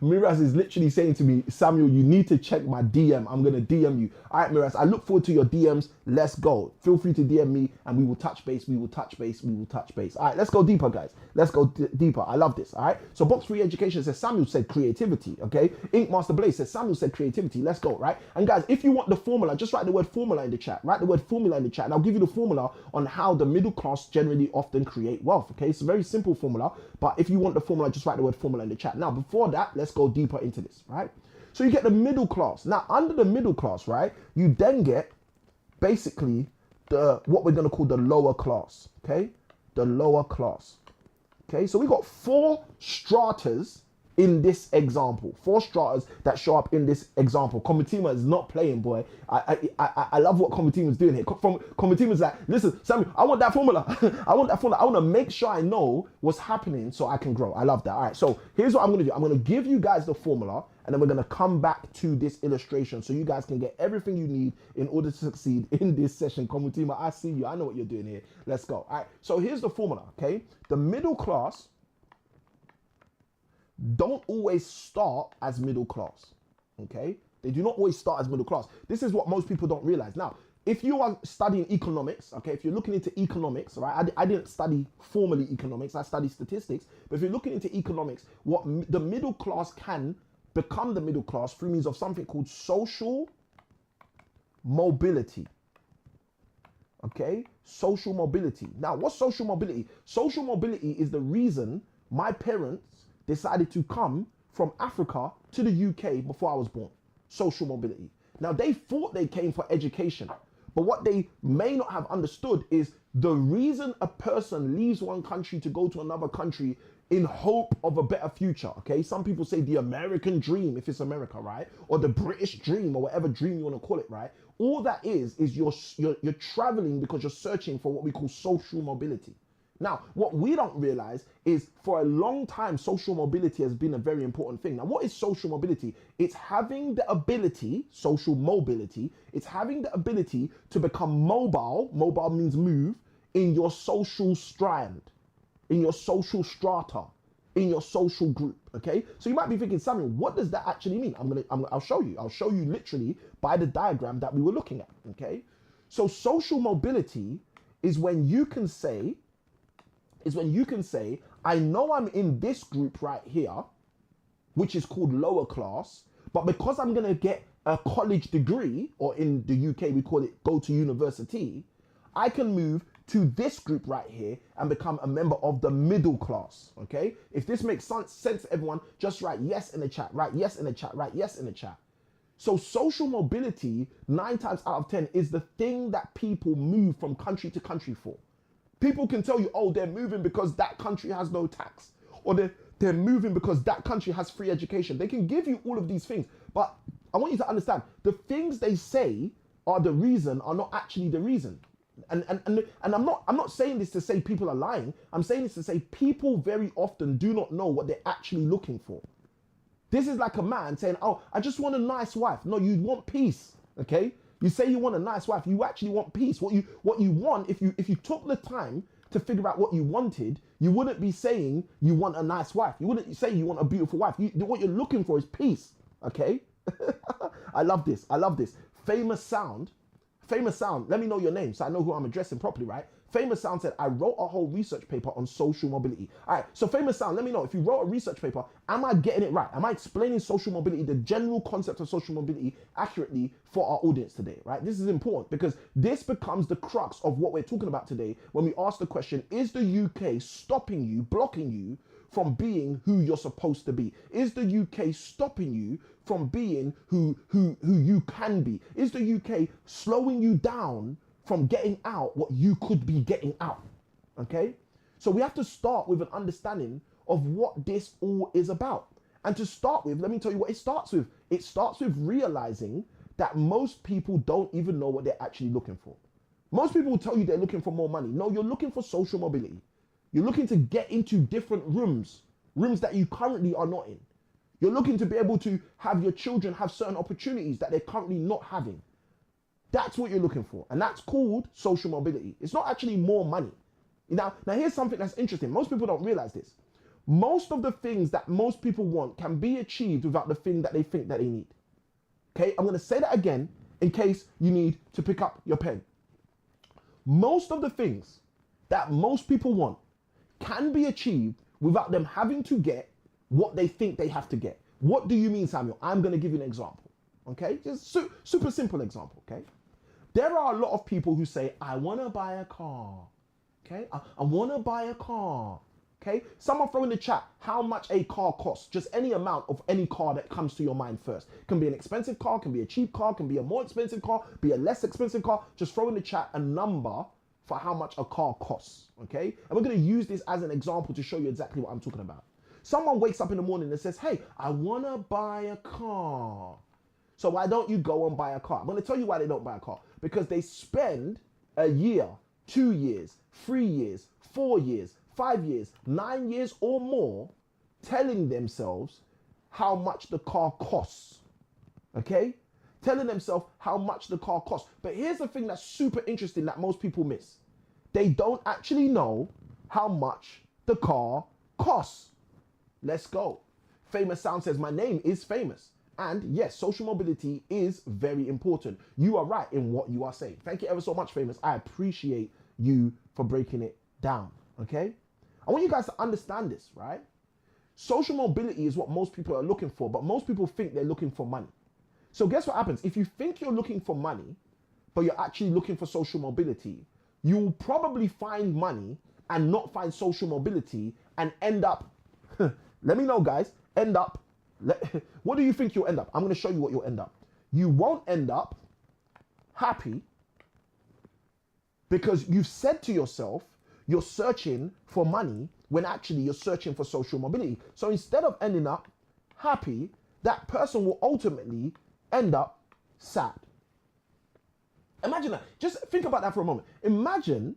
A: Miraz is literally saying to me, Samuel, you need to check my DM. I'm going to DM you. All right, Miraz, I look forward to your DMs. Let's go. Feel free to DM me and we will touch base. We will touch base. We will touch base. All right, let's go deeper, guys. Let's go deeper. I love this. All right. So Box Free Education says Samuel said creativity. Okay. Ink Master Blaze says Samuel said creativity. Let's go. Right. And guys, if you want the formula, just write the word formula in the chat. Write the word formula in the chat and I'll give you the formula on how the middle class generally often create wealth. Okay. It's a very simple formula, but if you want the formula, just write the word formula in the chat. Now, before that, let's go deeper into this, right? So you get the middle class. Now, under the middle class, right, you then get basically what we're going to call the lower class, okay? The lower class, okay? So we got 4 stratas in this example, 4 stratas that show up in this example. Comitima is not playing, boy. I love what Comitima is doing here. Comitima is like, listen, Samuel, I want that formula. I want that formula. I want to make sure I know what's happening so I can grow. I love that. All right, so here's what I'm going to do. I'm going to give you guys the formula, and then we're going to come back to this illustration so you guys can get everything you need in order to succeed in this session. Comitima, I see you. I know what you're doing here. Let's go. All right, so here's the formula, okay? The middle class don't always start as middle class, okay? They do not always start as middle class. This is what most people don't realize. Now, if you are studying economics, okay, if you're looking into economics, right? I didn't study formally economics, I studied statistics, but if you're looking into economics, what the middle class can become the middle class through means of something called social mobility. Okay, social mobility. Now, what's social mobility? Social mobility is the reason my parents decided to come from Africa to the UK before I was born. Social mobility. Now, they thought they came for education, but what they may not have understood is the reason a person leaves one country to go to another country in hope of a better future. Okay, some people say the American dream, if it's America, right? Or the British dream, or whatever dream you want to call it, right? All that is you're traveling because you're searching for what we call social mobility. Now, what we don't realize is for a long time, social mobility has been a very important thing. Now, what is social mobility? It's having the ability, social mobility, it's having the ability to become mobile. Mobile means move in your social strand, in your social strata, in your social group. Okay, so you might be thinking, Samuel, what does that actually mean? I'll show you. I'll show you literally by the diagram that we were looking at. Okay, so social mobility is when you can say, I know I'm in this group right here, which is called lower class, but because I'm gonna get a college degree, or in the UK we call it go to university, I can move to this group right here and become a member of the middle class. Okay, if this makes sense to everyone, just write yes in the chat, write yes in the chat, write yes in the chat. So social mobility 9 times out of 10 is the thing that people move from country to country for. People can tell you, oh, they're moving because that country has no tax, or they're moving because that country has free education. They can give you all of these things, but I want you to understand, the things they say are the reason are not actually the reason. And I'm not saying this to say people are lying. I'm saying this to say people very often do not know what they're actually looking for. This is like a man saying, oh, I just want a nice wife. No, you want peace, okay? You say you want a nice wife, you actually want peace. What you want, if you took the time to figure out what you wanted, you wouldn't be saying you want a nice wife. You wouldn't say you want a beautiful wife. What you're looking for is peace, okay? I love this. Famous sound. Let me know your name so I know who I'm addressing properly, right? Famous Sound said, I wrote a whole research paper on social mobility. All right, so Famous Sound, let me know, if you wrote a research paper, am I getting it right? Am I explaining social mobility, the general concept of social mobility accurately for our audience today, right? This is important because this becomes the crux of what we're talking about today when we ask the question, is the UK stopping you, blocking you from being who you're supposed to be? Is the UK stopping you from being who you can be? Is the UK slowing you down from getting out what you could be getting out? Okay, so we have to start with an understanding of what this all is about. And to start with, let me tell you what it starts with. It starts with realizing that most people don't even know what they're actually looking for. Most people will tell you they're looking for more money. No, you're looking for social mobility. You're looking to get into different rooms that you currently are not in. You're looking to be able to have your children have certain opportunities that they're currently not having. That's what you're looking for. And that's called social mobility. It's not actually more money. Now here's something that's interesting. Most people don't realize this. Most of the things that most people want can be achieved without the thing that they think that they need. Okay, I'm going to say that again in case you need to pick up your pen. Most of the things that most people want can be achieved without them having to get what they think they have to get. What do you mean, Samuel? I'm going to give you an example. Okay, just super simple example. Okay, there are a lot of people who say, I want to buy a car. Okay, I want to buy a car. Okay, someone throw in the chat how much a car costs. Just any amount of any car that comes to your mind first. Can be an expensive car, can be a cheap car, can be a more expensive car, be a less expensive car. Just throw in the chat a number for how much a car costs. Okay, and we're going to use this as an example to show you exactly what I'm talking about. Someone wakes up in the morning and says, hey, I want to buy a car. So why don't you go and buy a car? I'm going to tell you why they don't buy a car. Because they spend a year, 2 years, 3 years, 4 years, 5 years, 9 years or more telling themselves how much the car costs. Okay? Telling themselves how much the car costs. But here's the thing that's super interesting that most people miss. They don't actually know how much the car costs. Let's go. Famous Sound says, my name is famous. And yes, social mobility is very important. You are right in what you are saying. Thank you ever so much, Famous. I appreciate you for breaking it down, okay? I want you guys to understand this, right? Social mobility is what most people are looking for, but most people think they're looking for money. So guess what happens? If you think you're looking for money, but you're actually looking for social mobility, you will probably find money and not find social mobility and end up, let me know guys, what do you think you'll end up? I'm going to show you what you'll end up. You won't end up happy because you've said to yourself, you're searching for money when actually you're searching for social mobility. So instead of ending up happy, that person will ultimately end up sad. Imagine that. Just think about that for a moment. Imagine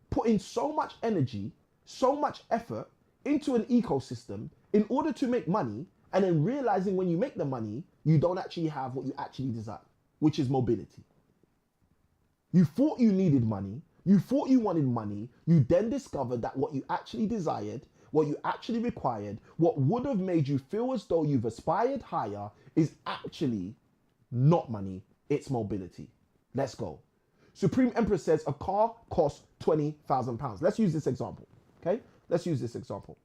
A: putting so much energy, so much effort into an ecosystem in order to make money, and then realizing when you make the money, you don't actually have what you actually desire, which is mobility. You thought you needed money, you thought you wanted money, you then discovered that what you actually desired, what you actually required, what would have made you feel as though you've aspired higher is actually not money, it's mobility. Let's go. Supreme Empress says a car costs £20,000. Let's use this example, okay? Let's use this example,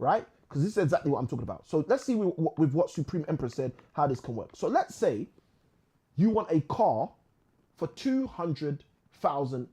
A: right? Because this is exactly what I'm talking about. So let's see with what Supreme Empress said, how this can work. So let's say you want a car for £200,000,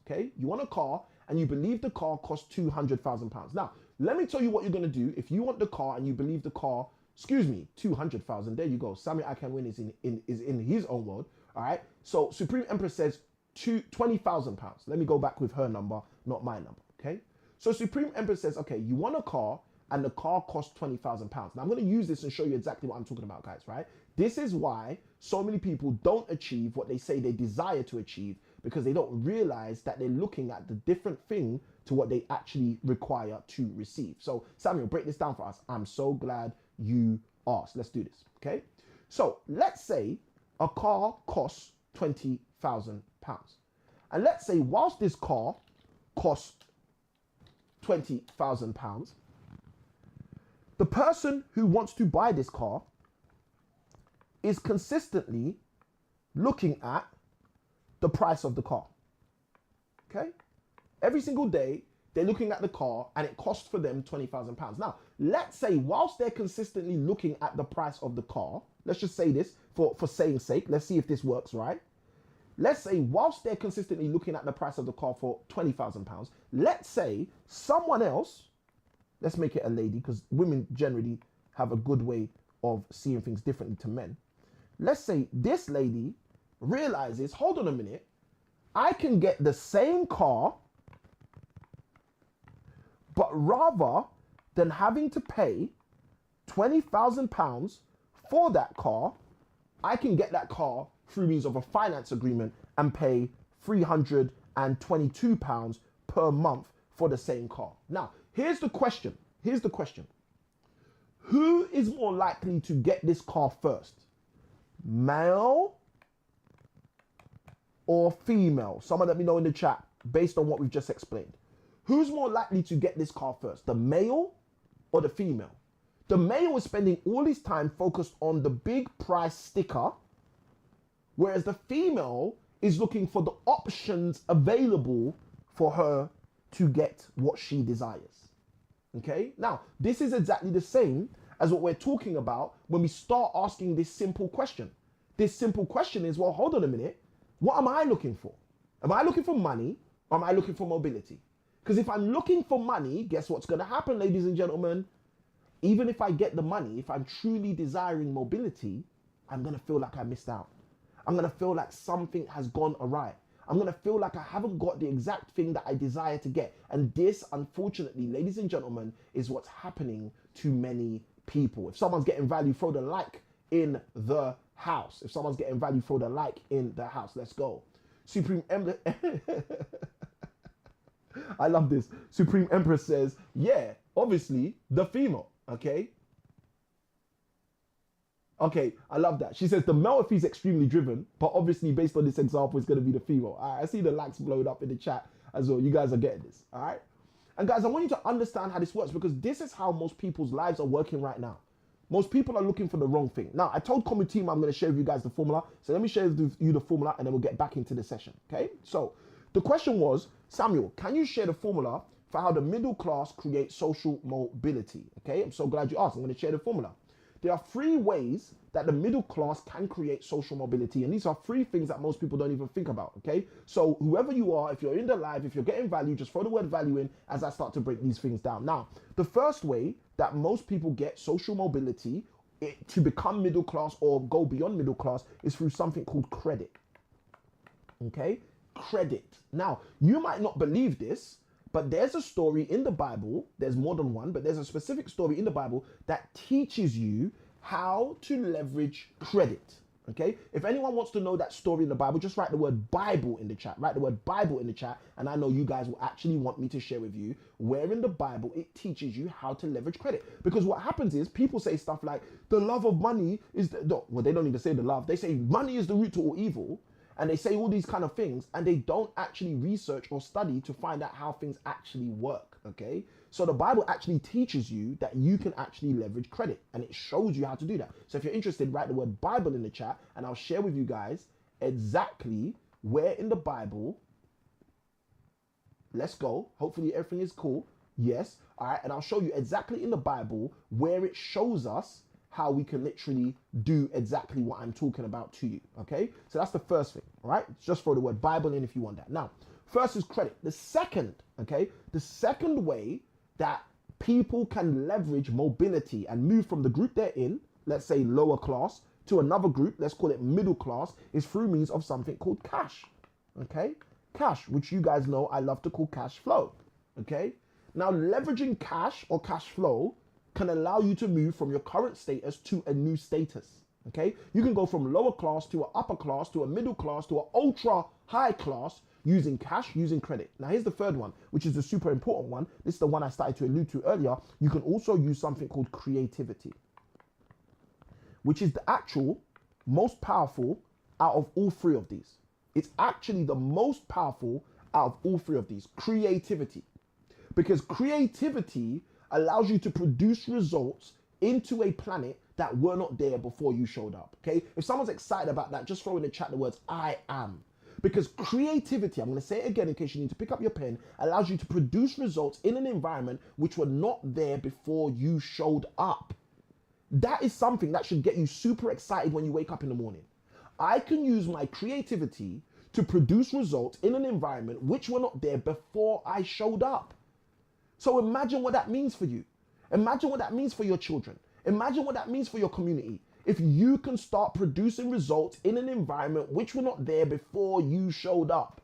A: okay? You want a car and you believe the car costs £200,000. Now, let me tell you what you're gonna do. If you want the car and you believe the car, 200,000, there you go. Sammy I Can Win is in his own world, all right? So Supreme Empress says £20,000. Let me go back with her number, not my number, okay? So Supreme Empress says, okay, you want a car and the car costs £20,000. Now I'm gonna use this and show you exactly what I'm talking about, guys, right? This is why so many people don't achieve what they say they desire to achieve, because they don't realize that they're looking at the different thing to what they actually require to receive. So Samuel, break this down for us. I'm so glad you asked. Let's do this, okay? So let's say a car costs £20,000. And let's say whilst this car costs £20,000, the person who wants to buy this car is consistently looking at the price of the car, okay? Every single day, they're looking at the car and it costs for them £20,000. Now, let's say whilst they're consistently looking at the price of the car, let's just say this for saying's sake, let's see if this works, right? Let's say whilst they're consistently looking at the price of the car for £20,000, let's say someone else, let's make it a lady because women generally have a good way of seeing things differently to men. Let's say this lady realizes, hold on a minute, I can get the same car, but rather than having to pay £20,000 for that car, I can get that car through means of a finance agreement and pay £322 per month for the same car. Now, here's the question. Who is more likely to get this car first? Male or female? Someone let me know in the chat based on what we've just explained. Who's more likely to get this car first? The male or the female? The male is spending all his time focused on the big price sticker, whereas the female is looking for the options available for her to get what she desires. Okay? Now, this is exactly the same as what we're talking about when we start asking this simple question. This simple question is, well, hold on a minute. What am I looking for? Am I looking for money or am I looking for mobility? Because if I'm looking for money, guess what's going to happen, ladies and gentlemen? Even if I get the money, if I'm truly desiring mobility, I'm going to feel like I missed out. I'm going to feel like something has gone awry. I'm going to feel like I haven't got the exact thing that I desire to get. And this, unfortunately, ladies and gentlemen, is what's happening to many people. If someone's getting value, throw the like in the house. If someone's getting value, throw the like in the house. Let's go. Supreme Empress. I love this. Supreme Empress says, yeah, obviously the female. Okay. Okay, I love that. She says the male if he's extremely driven, but obviously based on this example, it's going to be the female. All right, I see the likes blowing up in the chat as well. You guys are getting this. All right. And guys, I want you to understand how this works because this is how most people's lives are working right now. Most people are looking for the wrong thing. Now, I told Common Team I'm going to share with you guys the formula. So let me share with you the formula and then we'll get back into the session. Okay. So the question was, Samuel, can you share the formula for how the middle class creates social mobility? Okay. I'm so glad you asked. I'm going to share the formula. there are 3 ways that the middle class can create social mobility. And these are 3 things that most people don't even think about, okay? So whoever you are, if you're in the live, if you're getting value, just throw the word value in as I start to break these things down. Now, the first way that most people get social mobility to become middle class or go beyond middle class is through something called credit, okay? Credit. Now, you might not believe this, but there's a story in the Bible, there's more than one, but there's a specific story in the Bible that teaches you how to leverage credit, okay? If anyone wants to know that story in the Bible, just write the word Bible in the chat. Write the word Bible in the chat, and I know you guys will actually want me to share with you where in the Bible it teaches you how to leverage credit. Because what happens is people say stuff like, the love of money is, well, they don't even say the love. They say money is the root to all evil. And they say all these kind of things, and they don't actually research or study to find out how things actually work, okay? So the Bible actually teaches you that you can actually leverage credit, and it shows you how to do that. So if you're interested, write the word Bible in the chat, and I'll share with you guys exactly where in the Bible. Let's go. Hopefully everything is cool. Yes. All right. And I'll show you exactly in the Bible where it shows us how we can literally do exactly what I'm talking about to you, okay? So that's the first thing, all right? Just throw the word Bible in if you want that. Now, first is credit. The second, okay? The second way that people can leverage mobility and move from the group they're in, let's say lower class, to another group, let's call it middle class, is through means of something called cash, okay? Cash, which you guys know I love to call cash flow, okay? Now, leveraging cash or cash flow can allow you to move from your current status to a new status, okay? You can go from lower class to an upper class to a middle class to an ultra high class using cash, using credit. Now here's the third one, which is the super important one. This is the one I started to allude to earlier. You can also use something called creativity, which is the actual most powerful out of all 3 of these. It's actually the most powerful out of all 3 of these, creativity. Because creativity allows you to produce results into a planet that were not there before you showed up, okay? If someone's excited about that, just throw in the chat the words, I am. Because creativity, I'm gonna say it again in case you need to pick up your pen, allows you to produce results in an environment which were not there before you showed up. That is something that should get you super excited when you wake up in the morning. I can use my creativity to produce results in an environment which were not there before I showed up. So imagine what that means for you. Imagine what that means for your children. Imagine what that means for your community. If you can start producing results in an environment which were not there before you showed up,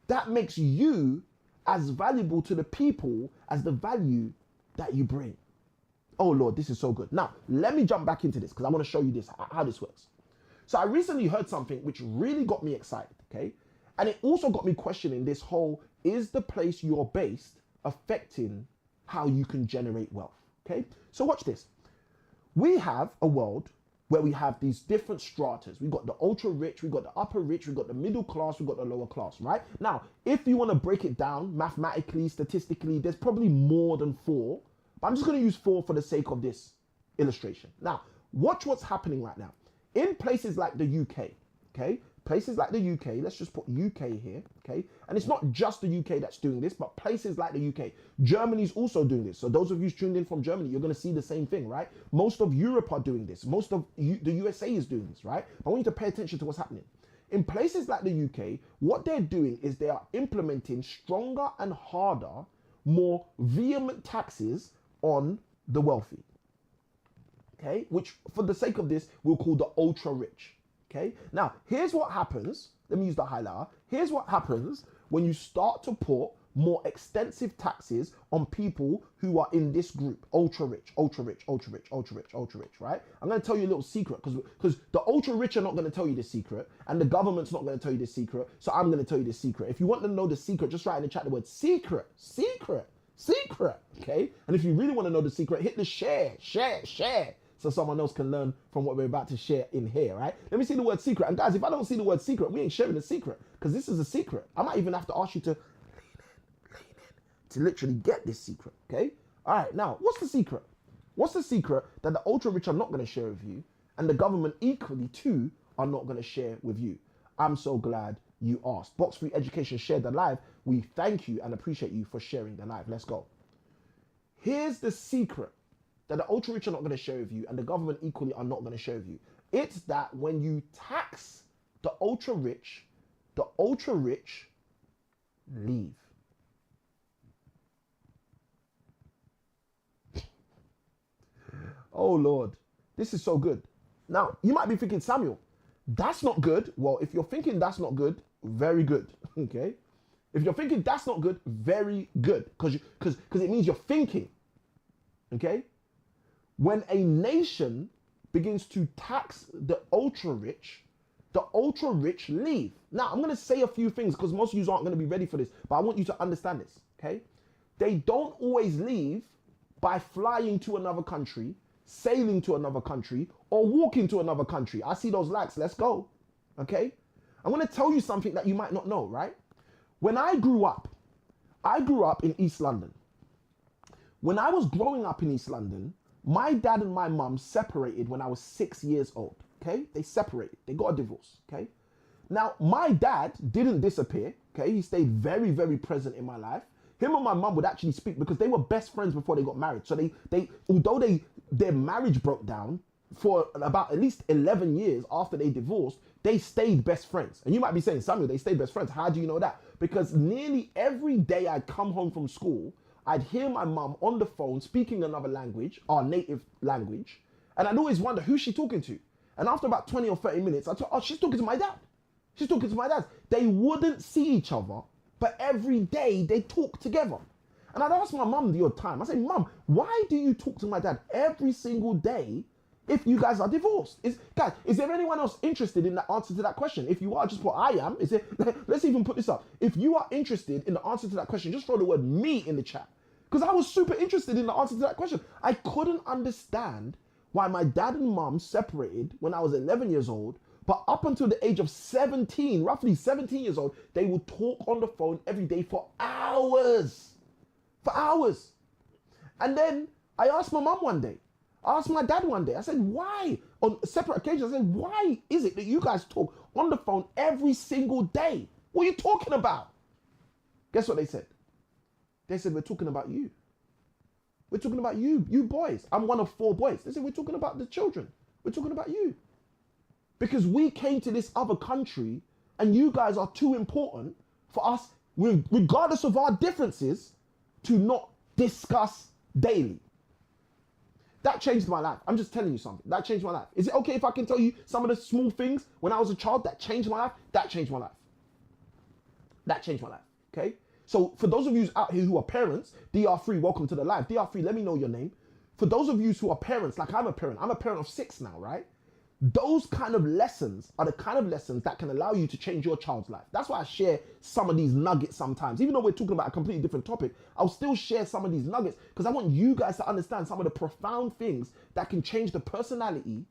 A: that makes you as valuable to the people as the value that you bring. Oh Lord, this is so good. Now, let me jump back into this because I want to show you this, how this works. So I recently heard something which really got me excited, okay? And it also got me questioning this whole, is the place you're based affecting how you can generate wealth, okay? So watch this. We have a world where we have these different stratas. We've got the ultra rich, we've got the upper rich, we've got the middle class, we've got the lower class, right? Now, if you want to break it down mathematically, statistically, there's probably more than 4, but I'm just going to use 4 for the sake of this illustration. Now, watch what's happening right now. In places like the UK, okay? Places like the UK, let's just put UK here, okay? And it's not just the UK that's doing this, but places like the UK. Germany's also doing this. So those of you tuned in from Germany, you're going to see the same thing, right? Most of Europe are doing this. Most of the USA is doing this, right? I want you to pay attention to what's happening. In places like the UK, what they're doing is they are implementing stronger and harder, more vehement taxes on the wealthy, okay? Which, for the sake of this, we'll call the ultra rich. Okay, now here's what happens. Let me use the highlighter. Here's what happens when you start to put more extensive taxes on people who are in this group, ultra rich, ultra rich, ultra rich, ultra rich, ultra rich, right? I'm going to tell you a little secret because the ultra rich are not going to tell you this secret and the government's not going to tell you this secret. So I'm going to tell you this secret. If you want to know the secret, just write in the chat the word secret, secret, secret, okay? And if you really want to know the secret, hit the share, so someone else can learn from what we're about to share in here, right? Let me see the word secret. And guys, if I don't see the word secret, we ain't sharing the secret because this is a secret. I might even have to ask you to lean in to literally get this secret, okay? All right, now, what's the secret? What's the secret that the ultra rich are not going to share with you and the government equally too are not going to share with you? I'm so glad you asked. Box Free Education shared the live. We thank you and appreciate you for sharing the live. Let's go. Here's the secret that the ultra rich are not going to share with you and the government equally are not going to share with you. It's that when you tax the ultra rich leave. Oh Lord, this is so good. Now, you might be thinking, Samuel, that's not good. Well, if you're thinking that's not good, very good, okay? If you're thinking that's not good, very good, because it means you're thinking, okay? When a nation begins to tax the ultra rich leave. Now, I'm going to say a few things because most of you aren't going to be ready for this, but I want you to understand this, okay? They don't always leave by flying to another country, sailing to another country, or walking to another country. I see those likes. Let's go, okay? I'm going to tell you something that you might not know, right? When I grew up in East London. When I was growing up in East London, my dad and my mum separated when I was 6 years old, okay? They separated, they got a divorce, okay? Now, my dad didn't disappear, okay? He stayed very, very present in my life. Him and my mum would actually speak because they were best friends before they got married. So although their marriage broke down for about at least 11 years after they divorced, they stayed best friends. And you might be saying, Samuel, they stayed best friends. How do you know that? Because nearly every day I'd come home from school, I'd hear my mum on the phone speaking another language, our native language, and I'd always wonder who's she talking to. And after about 20 or 30 minutes, I thought, oh, she's talking to my dad. She's talking to my dad. They wouldn't see each other, but every day they talk together. And I'd ask my mum the odd time, I say, Mum, why do you talk to my dad every single day if you guys are divorced? Is there anyone else interested in the answer to that question? If you are, just put I am. Let's even put this up. If you are interested in the answer to that question, just throw the word me in the chat. Because I was super interested in the answer to that question. I couldn't understand why my dad and mum separated when I was 11 years old, but up until the age of 17, roughly 17 years old, they would talk on the phone every day for hours. For hours. And then I asked my mum one day, I asked my dad one day, I said, why? On separate occasions, I said, why is it that you guys talk on the phone every single day? What are you talking about? Guess what they said? They said, we're talking about you. We're talking about you boys. I'm one of 4 boys. They said, we're talking about the children. We're talking about you. Because we came to this other country and you guys are too important for us, regardless of our differences, to not discuss daily. That changed my life. I'm just telling you something. That changed my life. Is it okay if I can tell you some of the small things when I was a child that changed my life? That changed my life. That changed my life. Okay? So for those of you out here who are parents, DR3, welcome to the live. DR3, let me know your name. For those of you who are parents, like I'm a parent of 6 now, right? Those kind of lessons are the kind of lessons that can allow you to change your child's life. That's why I share some of these nuggets sometimes. Even though we're talking about a completely different topic, I'll still share some of these nuggets because I want you guys to understand some of the profound things that can change the personality,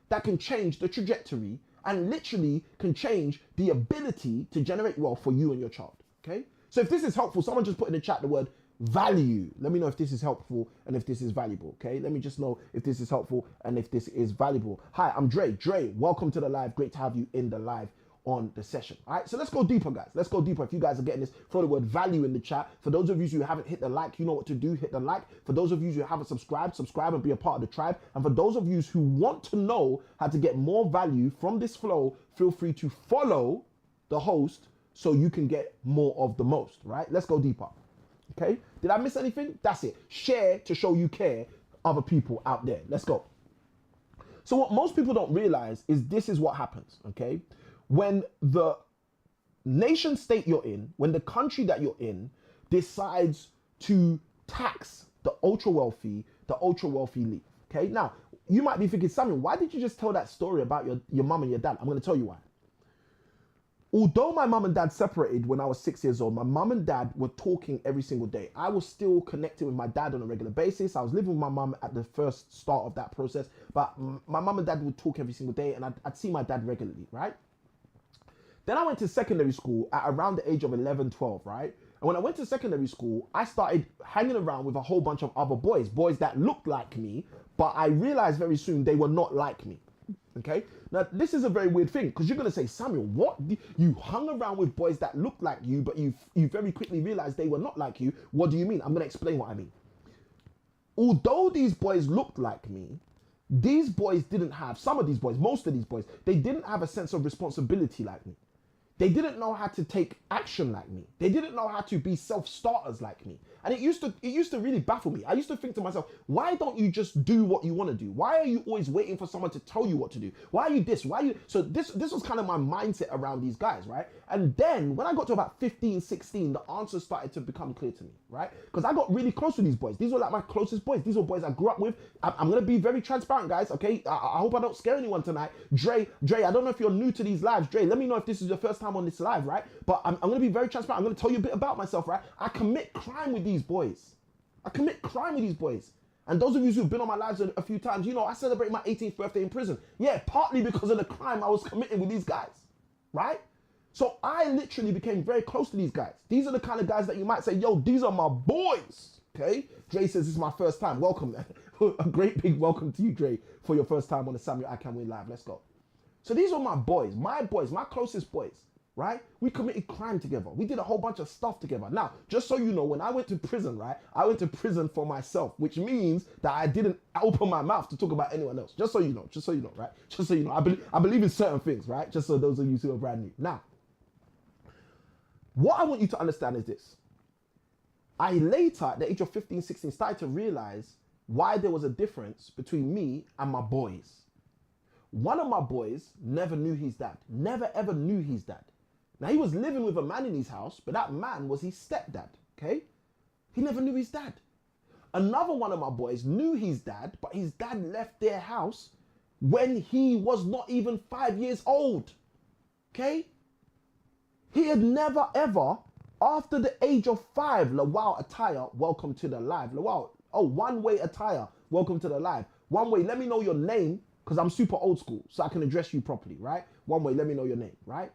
A: that can change the trajectory, and literally can change the ability to generate wealth for you and your child, okay? So if this is helpful, someone just put in the chat the word value. Let me know if this is helpful and if this is valuable, okay? Let me just know if this is helpful and if this is valuable. Hi, I'm Dre. Dre, welcome to the live. Great to have you in the live on the session. All right, so let's go deeper, guys. Let's go deeper. If you guys are getting this, throw the word value in the chat. For those of you who haven't hit the like, you know what to do. Hit the like. For those of you who haven't subscribed, subscribe and be a part of the tribe. And for those of you who want to know how to get more value from this flow, feel free to follow the host so you can get more of the most, right? Let's go deeper. Okay, did I miss anything? That's it. Share to show you care other people out there. Let's go. So what most people don't realize is this is what happens, okay? When the nation state you're in, when the country that you're in decides to tax the ultra wealthy leave, okay? Now, you might be thinking, Samuel, why did you just tell that story about your mum and your dad? I'm going to tell you why. Although my mum and dad separated when I was 6 years old, my mum and dad were talking every single day. I was still connected with my dad on a regular basis. I was living with my mum at the first start of that process, but my mum and dad would talk every single day and I'd see my dad regularly, right? Then I went to secondary school at around the age of 11, 12, right? And when I went to secondary school, I started hanging around with a whole bunch of other boys that looked like me, but I realized very soon they were not like me. Okay, now this is a very weird thing because you're gonna say, Samuel, what? You hung around with boys that looked like you, but you very quickly realized they were not like you. What do you mean? I'm gonna explain what I mean. although these boys looked like me, these boys didn't have, some of these boys, most of these boys, they didn't have a sense of responsibility like me. They didn't know how to take action like me. They didn't know how to be self-starters like me. And it used to really baffle me. I used to think to myself, why don't you just do what you want to do? Why are you always waiting for someone to tell you what to do? Why are you this? Why are you... So this was kind of my mindset around these guys, right? And then when I got to about 15, 16, the answers started to become clear to me, right? Because I got really close to these boys. These were like my closest boys. These were boys I grew up with. I'm going to be very transparent, guys, okay? I hope I don't scare anyone tonight. Dre, I don't know if you're new to these lives. Dre, let me know if this is your first time on this live, right? But I'm going to be very transparent. I'm going to tell you a bit about myself, right? I commit crime with these boys. And those of you who've been on my lives a few times, you know, I celebrated my 18th birthday in prison. Yeah, partly because of the crime I was committing with these guys, right? So I literally became very close to these guys. These are the kind of guys that you might say, yo, these are my boys, okay? Dre says, this is my first time. Welcome. A great big welcome to you, Dre, for your first time on the Samuel I Can Win Live. Let's go. So these are my boys, my closest boys, right? We committed crime together. We did a whole bunch of stuff together. Now, just so you know, when I went to prison, right, I went to prison for myself, which means that I didn't open my mouth to talk about anyone else. Just so you know, right? Just so you know, I believe in certain things, right? Just so those of you who are brand new. Now, what I want you to understand is this. I later, at the age of 15, 16, started to realize why there was a difference between me and my boys. One of my boys never knew his dad. Never ever knew his dad. Now, he was living with a man in his house, but that man was his stepdad, okay? He never knew his dad. Another one of my boys knew his dad, but his dad left their house when he was not even 5 years old, okay? He had never ever, after the age of 5, Lawal attire, welcome to the live. Lawal, oh, one-way attire, welcome to the live. One way, let me know your name, because I'm super old school, so I can address you properly, right? One way, let me know your name, right?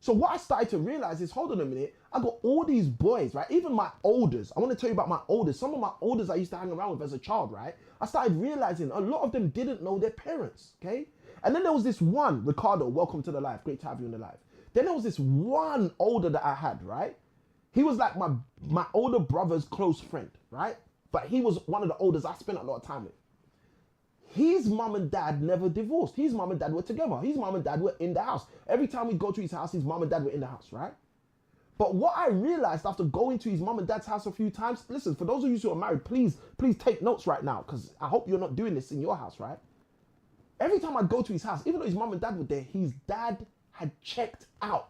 A: So what I started to realize is, hold on a minute, I got all these boys, right? Even my oldest. I want to tell you about my oldest. Some of my oldest I used to hang around with as a child, right? I started realizing a lot of them didn't know their parents, okay? And then there was this one, Ricardo, welcome to the live. Great to have you in the live. Then there was this one older that I had, right? He was like my older brother's close friend, right? But he was one of the oldest I spent a lot of time with. His mom and dad never divorced. His mom and dad were together. His mom and dad were in the house. Every time we go to his house, his mom and dad were in the house, right? But what I realized after going to his mom and dad's house a few times, listen, for those of you who are married, please take notes right now, because I hope you're not doing this in your house, right? Every time I go to his house, even though his mom and dad were there, his dad had checked out.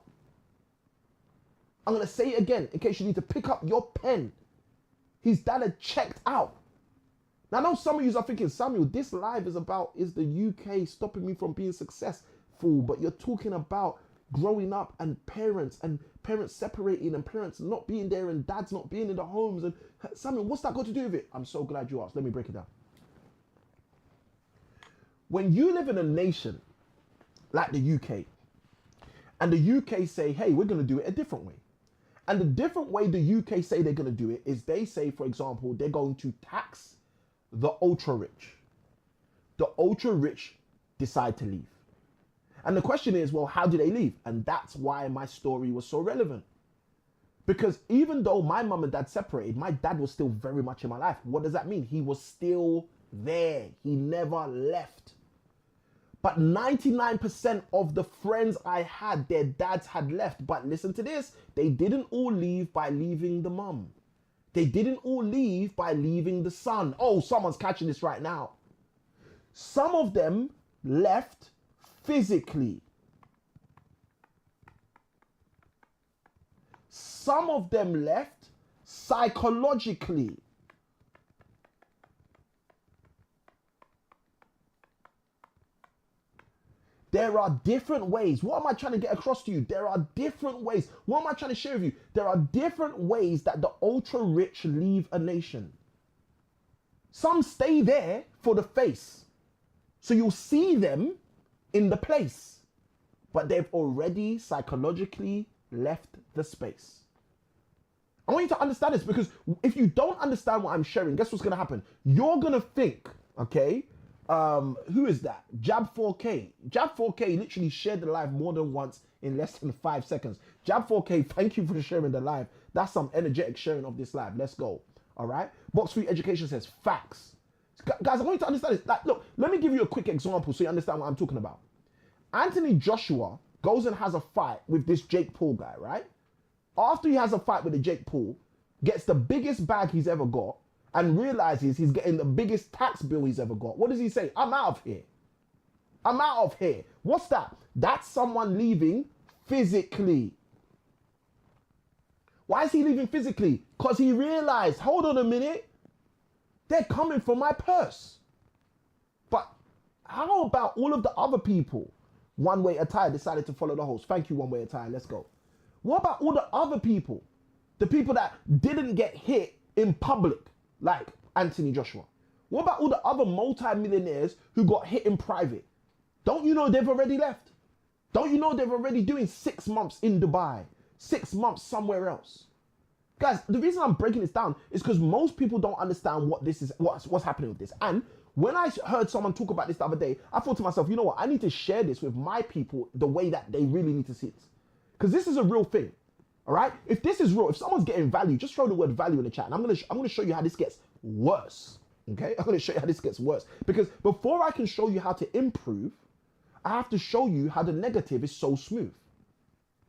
A: I'm going to say it again in case you need to pick up your pen. His dad had checked out. Now, I know some of you are thinking, Samuel, this live is the UK stopping me from being successful, but you're talking about growing up and parents separating and parents not being there and dads not being in the homes. And Samuel, what's that got to do with it? I'm so glad you asked. Let me break it down. When you live in a nation like the UK, and the UK say, hey, we're going to do it a different way. And the different way the UK say they're going to do it is they say, for example, they're going to tax the ultra rich. The ultra rich decide to leave. And the question is, well, how do they leave? And that's why my story was so relevant. Because even though my mum and dad separated, my dad was still very much in my life. What does that mean? He was still there. He never left. But 99% of the friends I had, their dads had left. But listen to this. They didn't all leave by leaving the mum. They didn't all leave by leaving the son. Oh, someone's catching this right now. Some of them left physically. Some of them left psychologically. There are different ways. What am I trying to get across to you? There are different ways. What am I trying to share with you? There are different ways that the ultra rich leave a nation. Some stay there for the face. So you'll see them in the place, but they've already psychologically left the space. I want you to understand this, because if you don't understand what I'm sharing, guess what's going to happen? You're going to think, okay, who is that? Jab 4K. Jab 4K literally shared the live more than once in less than 5 seconds. Jab 4K, thank you for sharing the live. That's some energetic sharing of this live. Let's go. All right. Box Free Education says facts. Guys, I want you to understand this. Like, look, let me give you a quick example so you understand what I'm talking about. Anthony Joshua goes and has a fight with this Jake Paul guy, right? After he has a fight with the Jake Paul, gets the biggest bag he's ever got, and realizes he's getting the biggest tax bill he's ever got. What does he say? I'm out of here. I'm out of here. What's that? That's someone leaving physically. Why is he leaving physically? Because he realized, hold on a minute, they're coming for my purse. But how about all of the other people? One Way Attire decided to follow the host. Thank you, One Way Attire. Let's go. What about all the other people? The people that didn't get hit in public, like Anthony Joshua. What about all the other multi-millionaires who got hit in private? Don't you know they've already left? Don't you know they're already doing 6 months in Dubai, 6 months somewhere else? Guys, the reason I'm breaking this down is because most people don't understand what this is, what's happening with this. And when I heard someone talk about this the other day, I thought to myself, you know what? I need to share this with my people the way that they really need to see this. Because this is a real thing. All right? If this is real, if someone's getting value, just throw the word value in the chat. And I'm gonna show you how this gets worse. Okay? I'm gonna show you how this gets worse. Because before I can show you how to improve, I have to show you how the negative is so smooth.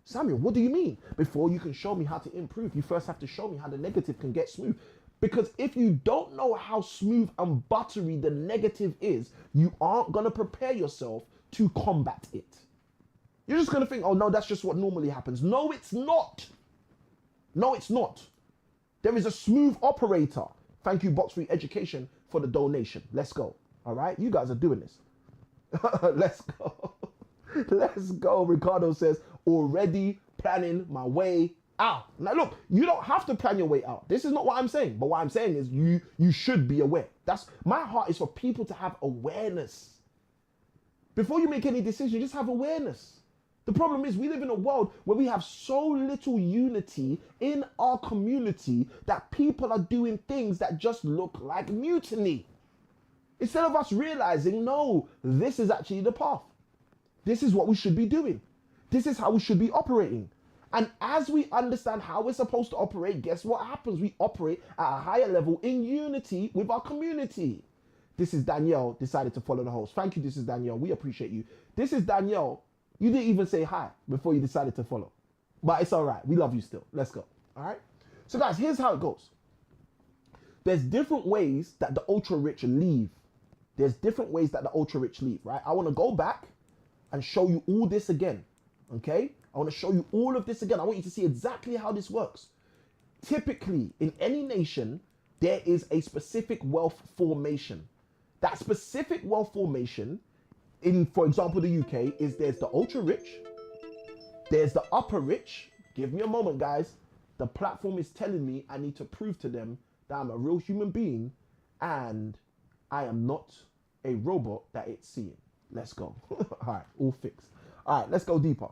A: Samuel, what do you mean? Before you can show me how to improve, you first have to show me how the negative can get smooth. Because if you don't know how smooth and buttery the negative is, you aren't going to prepare yourself to combat it. You're just going to think, oh no, that's just what normally happens. No, it's not. No, it's not. There is a smooth operator. Thank you, Box Free Education, for the donation. Let's go. All right? You guys are doing this. Let's go. Let's go. Ricardo says, already planning my way out. Now look, you don't have to plan your way out. This is not what I'm saying. But what I'm saying is you should be aware. That's my heart is for people to have awareness. Before you make any decision, just have awareness. The problem is we live in a world where we have so little unity in our community that people are doing things that just look like mutiny. Instead of us realizing, no, this is actually the path. This is what we should be doing. This is how we should be operating. And as we understand how we're supposed to operate, guess what happens? We operate at a higher level in unity with our community. This is Danielle, decided to follow the host. Thank you, this is Danielle. We appreciate you. This is Danielle. You didn't even say hi before you decided to follow. But it's all right. We love you still. Let's go. All right? So guys, here's how it goes. There's different ways that the ultra-rich leave. There's different ways that the ultra-rich leave, right? I want to go back and show you all this again, okay? I want to show you all of this again. I want you to see exactly how this works. Typically, in any nation, there is a specific wealth formation. That specific wealth formation, in, for example, the UK, is there's the ultra-rich, there's the upper-rich. Give me a moment, guys. The platform is telling me I need to prove to them that I'm a real human being and I am not a robot that it's seeing. Let's go. All right, all fixed. All right, let's go deeper.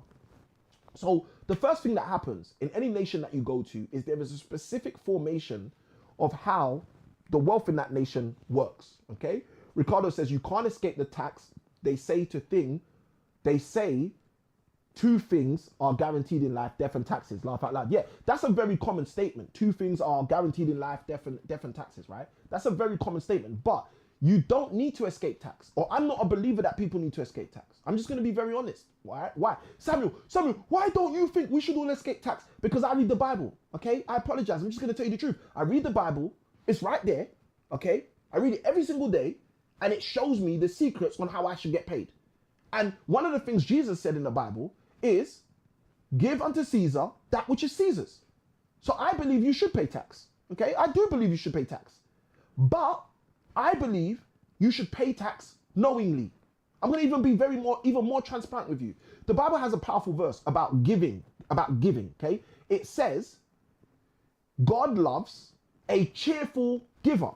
A: So the first thing that happens in any nation that you go to is there is a specific formation of how the wealth in that nation works, okay? Ricardo says you can't escape the tax. They say two things are guaranteed in life, death and taxes. Laugh out loud. Yeah, that's a very common statement. Two things are guaranteed in life, death and taxes, right? That's a very common statement, but you don't need to escape tax. Or I'm not a believer that people need to escape tax. I'm just going to be very honest. Why? Samuel, why don't you think we should all escape tax? Because I read the Bible, okay? I apologize. I'm just going to tell you the truth. I read the Bible. It's right there, okay? I read it every single day, and it shows me the secrets on how I should get paid. And one of the things Jesus said in the Bible is, give unto Caesar that which is Caesar's. So I believe you should pay tax, okay? I do believe you should pay tax. But I believe you should pay tax knowingly. I'm going to even be even more transparent with you. The Bible has a powerful verse about giving, okay? It says, God loves a cheerful giver.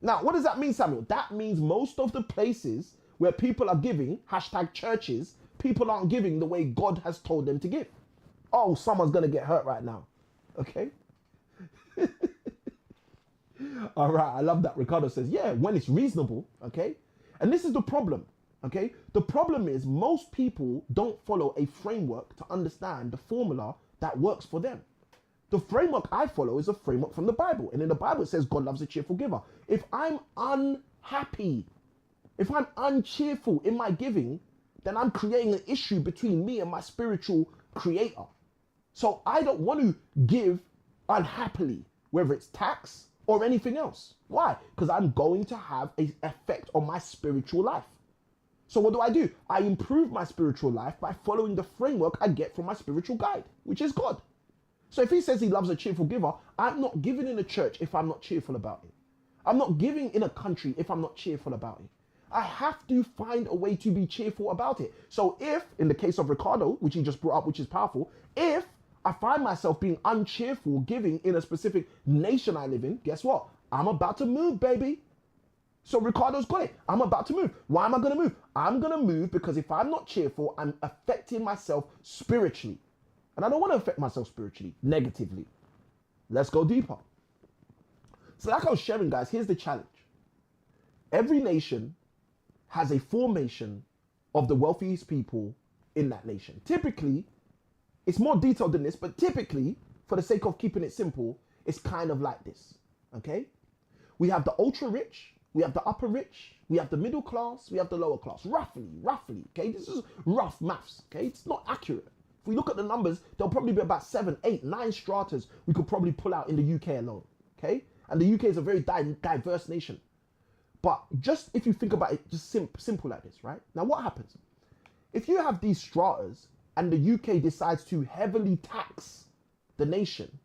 A: Now, what does that mean, Samuel? That means most of the places where people are giving, #churches, people aren't giving the way God has told them to give. Oh, someone's going to get hurt right now, okay? All right, I love that. Ricardo says, yeah, when it's reasonable, okay? And this is the problem, okay? The problem is most people don't follow a framework to understand the formula that works for them. The framework I follow is a framework from the Bible. And in the Bible, it says God loves a cheerful giver. If I'm happy. If I'm uncheerful in my giving, then I'm creating an issue between me and my spiritual creator. So I don't want to give unhappily, whether it's tax or anything else. Why? Because I'm going to have an effect on my spiritual life. So what do? I improve my spiritual life by following the framework I get from my spiritual guide, which is God. So if he says he loves a cheerful giver, I'm not giving in a church if I'm not cheerful about it. I'm not giving in a country if I'm not cheerful about it. I have to find a way to be cheerful about it. So if, in the case of Ricardo, which he just brought up, which is powerful, if I find myself being uncheerful giving in a specific nation I live in, guess what? I'm about to move, baby. So Ricardo's got it. I'm about to move. Why am I going to move? I'm going to move because if I'm not cheerful, I'm affecting myself spiritually. And I don't want to affect myself spiritually negatively. Let's go deeper. So like I was sharing, guys, here's the challenge. Every nation has a formation of the wealthiest people in that nation. Typically, it's more detailed than this, but typically, for the sake of keeping it simple, it's kind of like this, okay? We have the ultra rich, we have the upper rich, we have the middle class, we have the lower class, roughly, okay? This is rough maths, okay? It's not accurate. If we look at the numbers, there'll probably be about 7, 8, 9 stratas we could probably pull out in the UK alone, okay? And the UK is a very diverse nation. But just if you think about it, just simple like this, right? Now what happens? If you have these stratas and the UK decides to heavily tax the nation,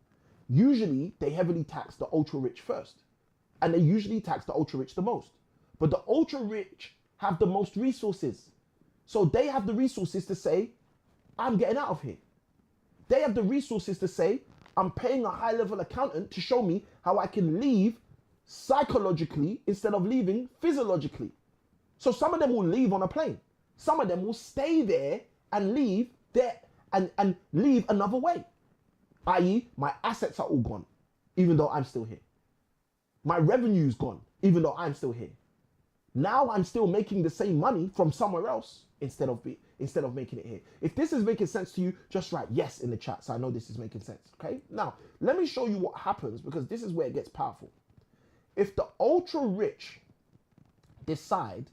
A: usually they heavily tax the ultra rich first. And they usually tax the ultra rich the most. But the ultra rich have the most resources. So they have the resources to say, I'm getting out of here. They have the resources to say, I'm paying a high level accountant to show me how I can leave psychologically instead of leaving physiologically. So some of them will leave on a plane. Some of them will stay there and leave there and leave another way. I.e., my assets are all gone, even though I'm still here. My revenue's gone, even though I'm still here. Now I'm still making the same money from somewhere else instead of making it here. If this is making sense to you, just write yes in the chat so I know this is making sense, okay? Now, let me show you what happens because this is where it gets powerful. If the ultra rich decide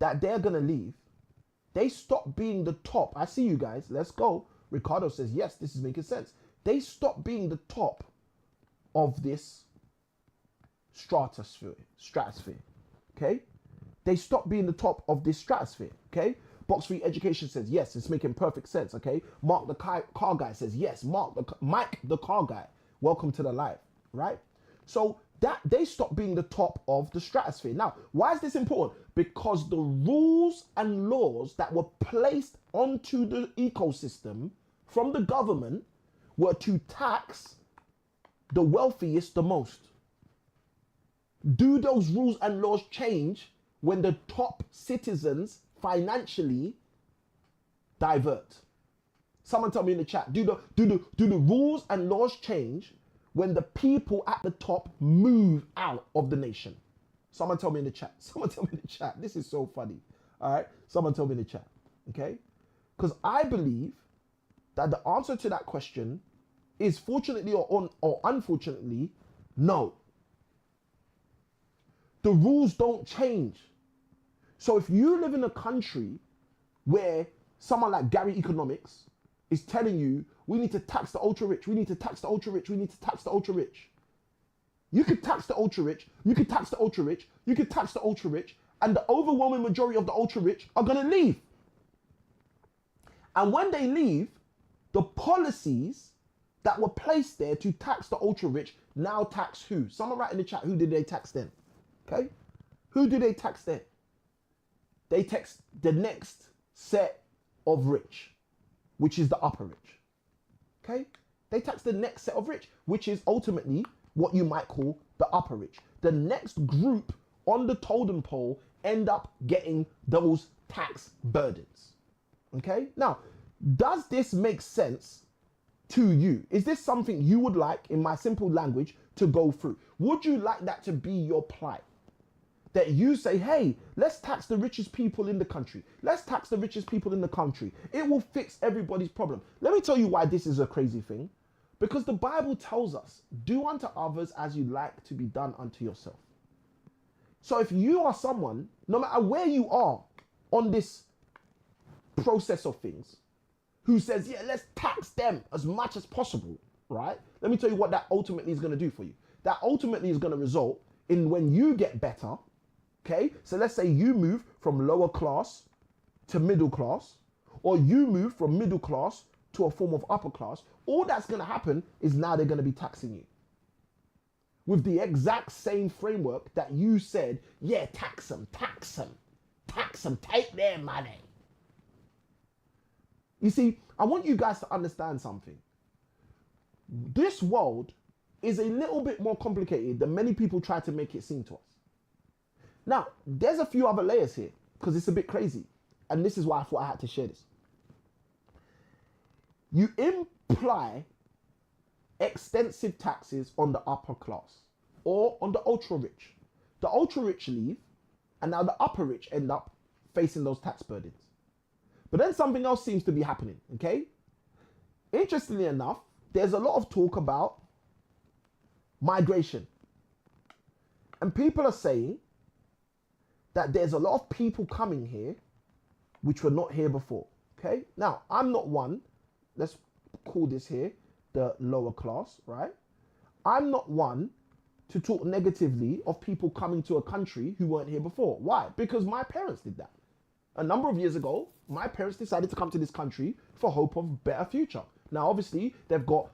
A: that they're gonna leave, they stop being the top. I see you guys, let's go. Ricardo says, yes, this is making sense. They stop being the top of this stratosphere, okay? They stop being the top of this stratosphere, okay? Box Free Education says, yes, it's making perfect sense, okay? Mark the car guy says, yes, Mike the car guy, welcome to the live, right? So that they stop being the top of the stratosphere. Now, why is this important? Because the rules and laws that were placed onto the ecosystem from the government were to tax the wealthiest the most. Do those rules and laws change when the top citizens financially divert? Someone tell me in the chat, do the rules and laws change when the people at the top move out of the nation? Someone tell me in the chat. Someone tell me in the chat. This is so funny. All right. Someone tell me in the chat. Okay. Because I believe that the answer to that question is fortunately or unfortunately, no. The rules don't change. So if you live in a country where someone like Gary Economics is telling you, we need to tax the ultra rich, we need to tax the ultra rich, we need to tax the ultra rich. You could tax the ultra rich, you could tax the ultra rich, you could tax the ultra rich, and the overwhelming majority of the ultra rich are gonna leave. And when they leave, the policies that were placed there to tax the ultra rich now tax who? Someone write in the chat, who did they tax then? Okay? Who do they tax then? They tax the next set of rich, which is the upper rich. Okay? They tax the next set of rich, which is ultimately what you might call the upper rich. The next group on the totem pole end up getting those tax burdens. Okay? Now, does this make sense to you? Is this something you would like, in my simple language, to go through? Would you like that to be your plight? That you say, hey, let's tax the richest people in the country. Let's tax the richest people in the country. It will fix everybody's problem. Let me tell you why this is a crazy thing. Because the Bible tells us, do unto others as you like to be done unto yourself. So if you are someone, no matter where you are on this process of things, who says, yeah, let's tax them as much as possible, right? Let me tell you what that ultimately is going to do for you. That ultimately is going to result in when you get better, okay? So let's say you move from lower class to middle class, or you move from middle class to a form of upper class. All that's going to happen is now they're going to be taxing you with the exact same framework that you said, yeah, tax them, take their money. You see, I want you guys to understand something. This world is a little bit more complicated than many people try to make it seem to us. Now, there's a few other layers here because it's a bit crazy. And this is why I thought I had to share this. You imply extensive taxes on the upper class or on the ultra rich. The ultra rich leave, and now the upper rich end up facing those tax burdens. But then something else seems to be happening, okay? Interestingly enough, there's a lot of talk about migration. And people are saying that there's a lot of people coming here which were not here before, okay? Now, I'm not one, let's call this here the lower class, right? I'm not one to talk negatively of people coming to a country who weren't here before. Why? Because my parents did that. A number of years ago, my parents decided to come to this country for hope of a better future. Now, obviously, they've got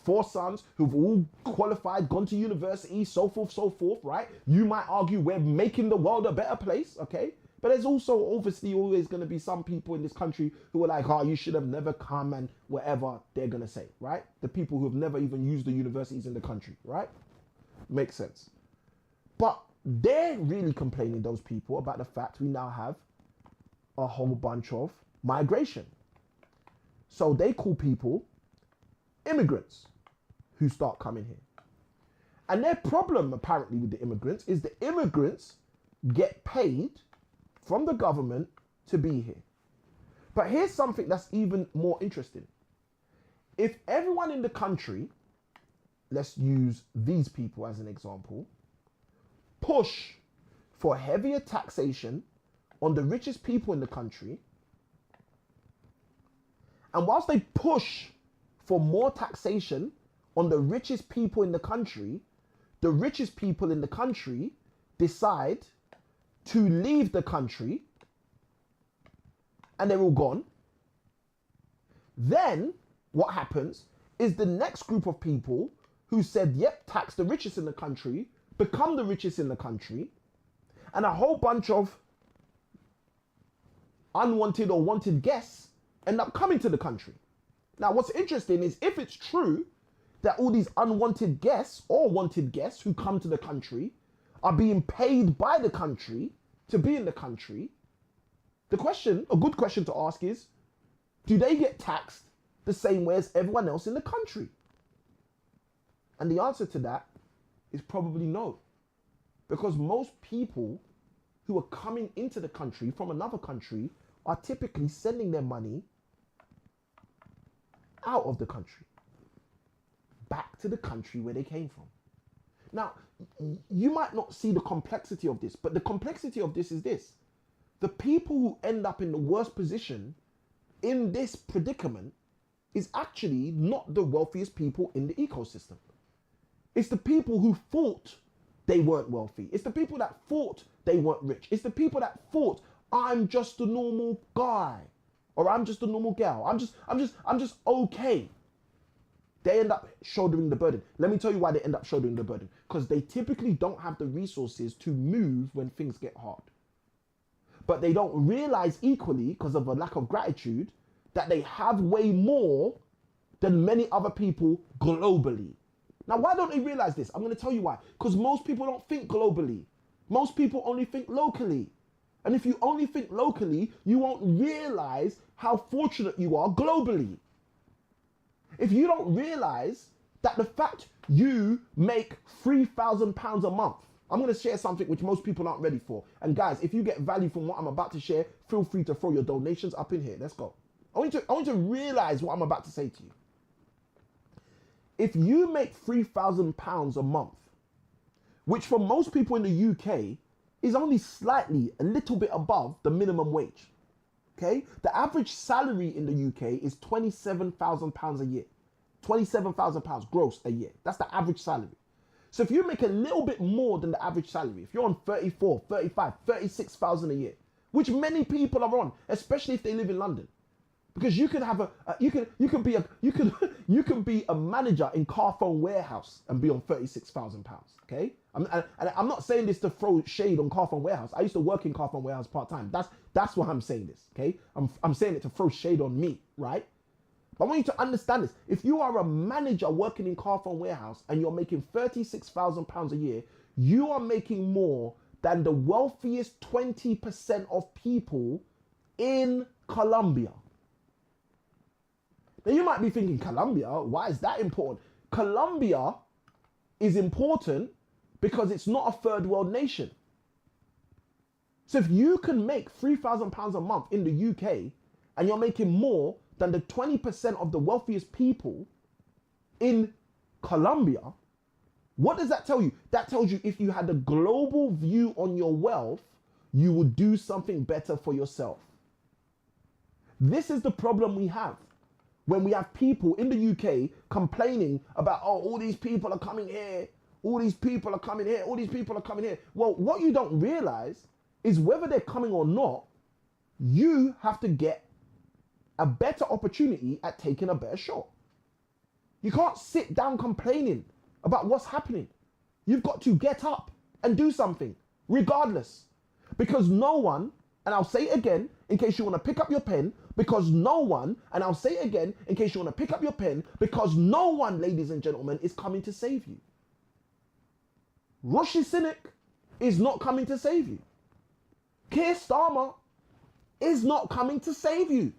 A: 4 sons who've all qualified, gone to university, so forth, right? You might argue we're making the world a better place, okay? But there's also obviously always going to be some people in this country who are like, oh, you should have never come, and whatever they're going to say, right? The people who have never even used the universities in the country, right? Makes sense. But they're really complaining, those people, about the fact we now have a whole bunch of migration. So they call people immigrants who start coming here. And their problem apparently with the immigrants is the immigrants get paid from the government to be here. But here's something that's even more interesting. If everyone in the country, let's use these people as an example, push for heavier taxation on the richest people in the country, and whilst they push for more taxation on the richest people in the country, the richest people in the country decide to leave the country and they're all gone. Then what happens is the next group of people who said, yep, tax the richest in the country, become the richest in the country, and a whole bunch of unwanted or wanted guests end up coming to the country. Now, what's interesting is if it's true that all these unwanted guests or wanted guests who come to the country are being paid by the country to be in the country, the question, a good question to ask is, do they get taxed the same way as everyone else in the country? And the answer to that is probably no. Because most people who are coming into the country from another country are typically sending their money out of the country, back to the country where they came from. Now, you might not see the complexity of this, but the complexity of this is this. The people who end up in the worst position in this predicament is actually not the wealthiest people in the ecosystem. It's the people who thought they weren't wealthy. It's the people that thought they weren't rich. It's the people that thought, I'm just a normal guy, or I'm just a normal gal. I'm just okay. They end up shouldering the burden. Let me tell you why they end up shouldering the burden. Because they typically don't have the resources to move when things get hard. But they don't realize equally, because of a lack of gratitude, that they have way more than many other people globally. Now, why don't they realize this? I'm going to tell you why. Because most people don't think globally. Most people only think locally. And if you only think locally, you won't realize how fortunate you are globally. If you don't realize that the fact you make £3,000 a month, I'm going to share something which most people aren't ready for. And guys, if you get value from what I'm about to share, feel free to throw your donations up in here. Let's go. I want you to realize what I'm about to say to you. If you make £3,000 a month, which for most people in the UK is only slightly, a little bit above the minimum wage. Okay? The average salary in the UK is £27,000 a year. £27,000 gross a year. That's the average salary. So if you make a little bit more than the average salary, if you're on 34, 35, 36,000 a year, which many people are on, especially if they live in London, because you can have you can be a manager in Carphone Warehouse and be on £36,000. Okay, I'm not saying this to throw shade on Carphone Warehouse. I used to work in Carphone Warehouse part time. That's why I'm saying this. Okay, I'm saying it to throw shade on me, right? But I want you to understand this. If you are a manager working in Carphone Warehouse and you're making £36,000 a year, you are making more than the wealthiest 20% of people in Colombia. Now you might be thinking, Colombia, why is that important? Colombia is important because it's not a third world nation. So if you can make £3,000 a month in the UK and you're making more than the 20% of the wealthiest people in Colombia, what does that tell you? That tells you if you had a global view on your wealth, you would do something better for yourself. This is the problem we have when we have people in the UK complaining about, oh, all these people are coming here, all these people are coming here, all these people are coming here. Well, what you don't realize is whether they're coming or not, you have to get a better opportunity at taking a better shot. You can't sit down complaining about what's happening. You've got to get up and do something, regardless. Because no one, and I'll say it again in case you want to pick up your pen, because no one, and I'll say it again in case you want to pick up your pen, because no one, ladies and gentlemen, is coming to save you. Rishi Sunak is not coming to save you. Keir Starmer is not coming to save you.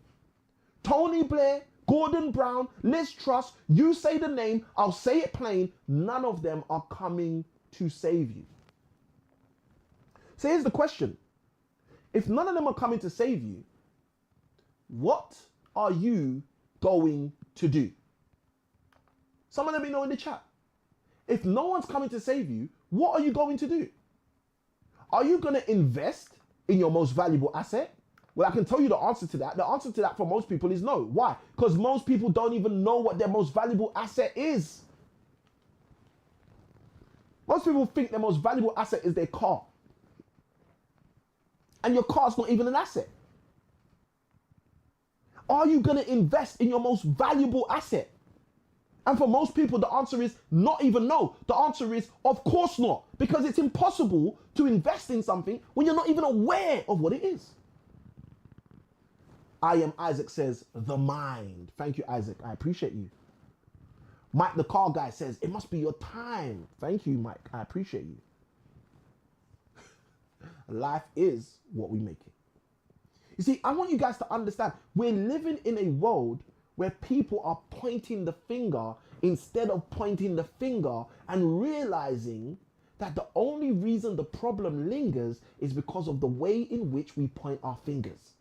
A: Tony Blair, Gordon Brown, Liz Truss, you say the name, I'll say it plain, none of them are coming to save you. So here's the question. If none of them are coming to save you, what are you going to do? Someone let me know in the chat. If no one's coming to save you, what are you going to do? Are you going to invest in your most valuable asset? Well, I can tell you the answer to that. The answer to that for most people is no. Why? Because most people don't even know what their most valuable asset is. Most people think their most valuable asset is their car. And your car's not even an asset. Are you going to invest in your most valuable asset? And for most people, the answer is not even no. The answer is, of course not. Because it's impossible to invest in something when you're not even aware of what it is. I am Isaac says, the mind. Thank you, Isaac. I appreciate you. Mike, the car guy, says, it must be your time. Thank you, Mike. I appreciate you. Life is what we make it. You see, I want you guys to understand, we're living in a world where people are pointing the finger instead of pointing the finger and realizing that the only reason the problem lingers is because of the way in which we point our fingers.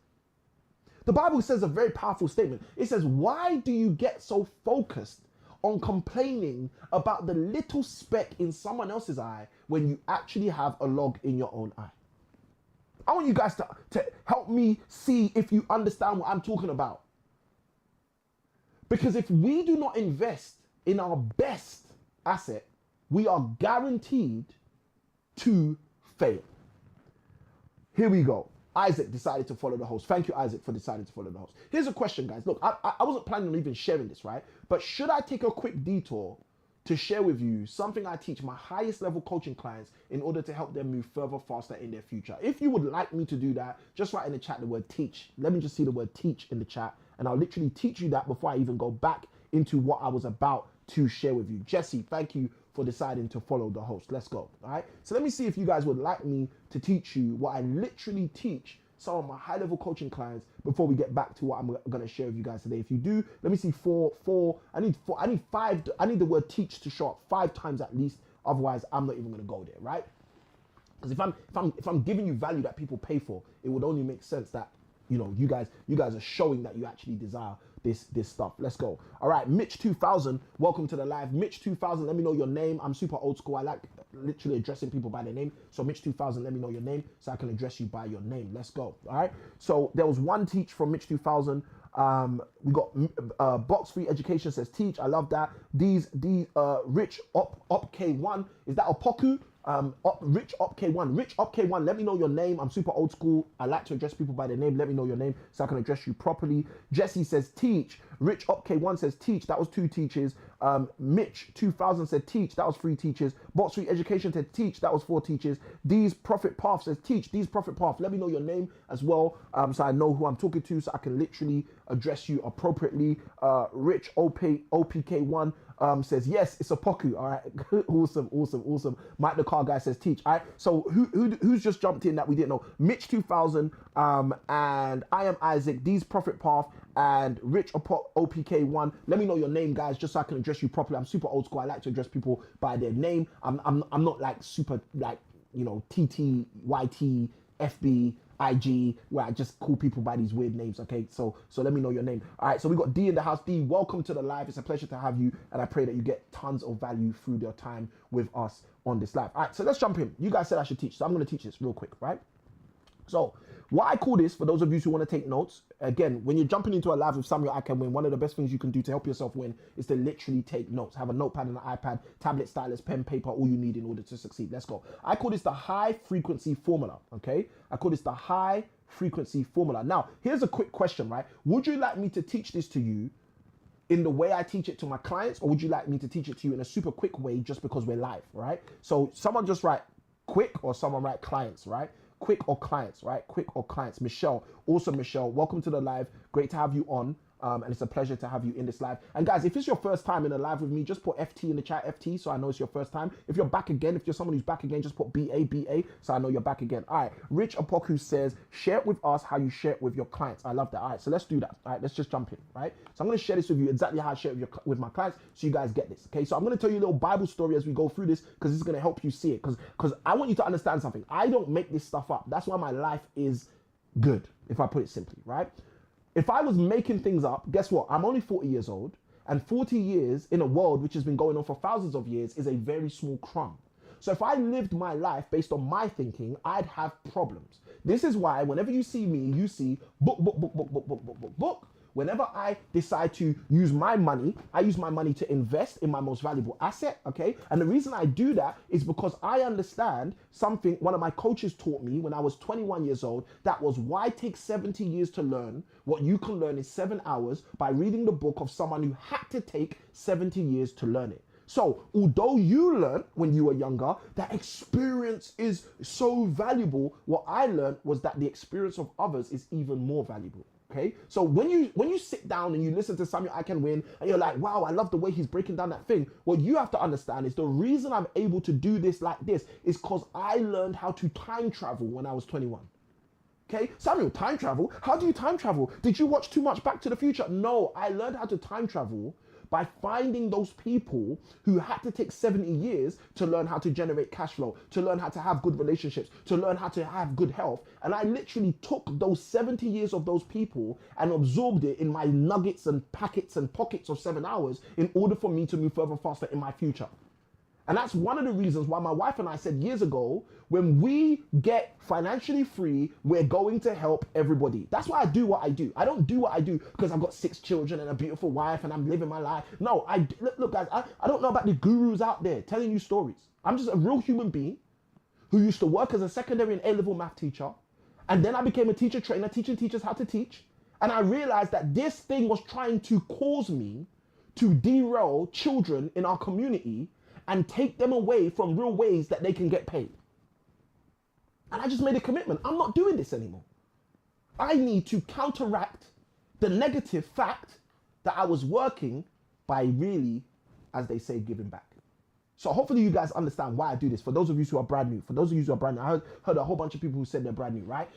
A: The Bible says a very powerful statement. It says, why do you get so focused on complaining about the little speck in someone else's eye when you actually have a log in your own eye? I want you guys to help me see if you understand what I'm talking about. Because if we do not invest in our best asset, we are guaranteed to fail. Here we go. Isaac decided to follow the host. Thank you, Isaac, for deciding to follow the host. Here's a question, guys. Look, I wasn't planning on even sharing this, right? But should I take a quick detour to share with you something I teach my highest level coaching clients in order to help them move further, faster in their future? If you would like me to do that, just write in the chat the word teach. Let me just see the word teach in the chat, and I'll literally teach you that before I even go back into what I was about to share with you. Jesse, thank you for deciding to follow the host. Let's go. All right. So let me see if you guys would like me to teach you what I literally teach some of my high level coaching clients before we get back to what I'm going to share with you guys today. If you do, let me see I need five. I need the word teach to show up 5 times at least. Otherwise, I'm not even going to go there. Right. Because if I'm giving you value that people pay for, it would only make sense that, you know, you guys are showing that you actually desire this stuff. Let's go. All right, Mitch 2000, welcome to the live. Mitch 2000, let me know your name. I'm super old school. I like literally addressing people by their name. So Mitch 2000, let me know your name so I can address you by your name. Let's go. All right. So there was one teach from Mitch 2000. We got Box Free Education says teach. I love that. These Rich Op K1, is that Opoku? Rich Op K1. Rich Op K1, let me know your name. I'm super old school. I like to address people by their name. Let me know your name so I can address you properly. Jesse says teach. Rich Op K1 says teach. That was 2 teachers. Mitch 2000 said teach. That was 3 teachers. Box Free Education said teach. That was 4 teachers. These Profit Path says teach. These Profit Path. Let me know your name as well, so I know who I'm talking to, so I can literally address you appropriately. Rich OPK1 says yes, it's a Poku. All right, awesome. Mike the car guy says teach. All right, so who's just jumped in that we didn't know? Mitch 2000 and I am Isaac. These Profit Path and Rich OPK1. Let me know your name, guys, just so I can address you properly. I'm super old school. I like to address people by their name. I'm not like super like, you know, TT, YT, FB, IG, where I just call people by these weird names. Okay, so let me know your name. All right, so we got D in the house. D, welcome to the live. It's a pleasure to have you, and I pray that you get tons of value through your time with us on this live. All right, so let's jump in. You guys said I should teach, so I'm going to teach this real quick, right? So what I call this, for those of you who want to take notes, again, when you're jumping into a live with Samuel I Can Win, one of the best things you can do to help yourself win is to literally take notes. Have a notepad and an iPad, tablet, stylus, pen, paper, all you need in order to succeed. Let's go. I call this the high frequency formula, okay? I call this the high frequency formula. Now, here's a quick question, right? Would you like me to teach this to you in the way I teach it to my clients, or would you like me to teach it to you in a super quick way just because we're live, right? So someone just write quick, or someone write clients, right? Quick or clients, right? Quick or clients. Michelle, awesome, Michelle. Welcome to the live. Great to have you on. And it's a pleasure to have you in this live. And guys, if it's your first time in a live with me, just put FT in the chat, FT, so I know it's your first time. If you're back again, if you're someone who's back again, just put BA, so I know you're back again. All right, Rich Apoku says, share it with us how you share it with your clients. I love that. All right, so let's do that. All right, let's just jump in, right? So I'm going to share this with you, exactly how I share it with my clients, so you guys get this, okay? So I'm going to tell you a little Bible story as we go through this, because this is going to help you see it, because I want you to understand something. I don't make this stuff up. That's why my life is good, if I put it simply, right? If I was making things up, guess what? I'm only 40 years old, and 40 years in a world which has been going on for thousands of years is a very small crumb. So if I lived my life based on my thinking, I'd have problems. This is why whenever you see me, you see book. Whenever I decide to use my money, I use my money to invest in my most valuable asset, okay? And the reason I do that is because I understand something one of my coaches taught me when I was 21 years old. That was, why take 70 years to learn what you can learn in 7 hours by reading the book of someone who had to take 70 years to learn it. So although you learned when you were younger that experience is so valuable, what I learned was that the experience of others is even more valuable. Okay, so when you sit down and you listen to Samuel I Can Win and you're like, wow, I love the way he's breaking down that thing. What you have to understand is the reason I'm able to do this like this is because I learned how to time travel when I was 21. Okay, Samuel, time travel? How do you time travel? Did you watch too much Back to the Future? No, I learned how to time travel by finding those people who had to take 70 years to learn how to generate cash flow, to learn how to have good relationships, to learn how to have good health. And I literally took those 70 years of those people and absorbed it in my nuggets and packets and pockets of 7 hours in order for me to move further faster in my future. And that's one of the reasons why my wife and I said years ago, when we get financially free, we're going to help everybody. That's why I do what I do. I don't do what I do because I've got 6 children and a beautiful wife and I'm living my life. No, look guys, I don't know about the gurus out there telling you stories. I'm just a real human being who used to work as a secondary and A-level math teacher. And then I became a teacher trainer, teaching teachers how to teach. And I realized that this thing was trying to cause me to derail children in our community and take them away from real ways that they can get paid. And I just made a commitment. I'm not doing this anymore. I need to counteract the negative fact that I was working by really, as they say, giving back. So hopefully you guys understand why I do this. For those of you who are brand new, I heard a whole bunch of people who said they're brand new, right?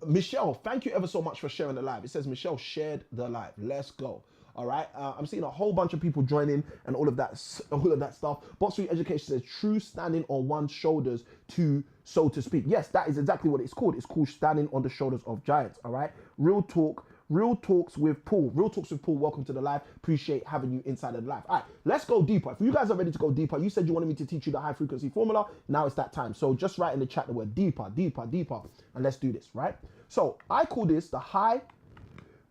A: Michelle, thank you ever so much for sharing the live. It says Michelle shared the live. Let's go. All right, I'm seeing a whole bunch of people joining and all of that stuff. Box Free Education says true standing on one's shoulders, so to speak. Yes, that is exactly what it's called. It's called standing on the shoulders of giants. All right, real talk. Real Talks with Paul. Real Talks with Paul, welcome to the live. Appreciate having you inside of the live. All right, let's go deeper. If you guys are ready to go deeper, you said you wanted me to teach you the high frequency formula. Now it's that time. So just write in the chat the word deeper, deeper, deeper, and let's do this, right? So I call this the high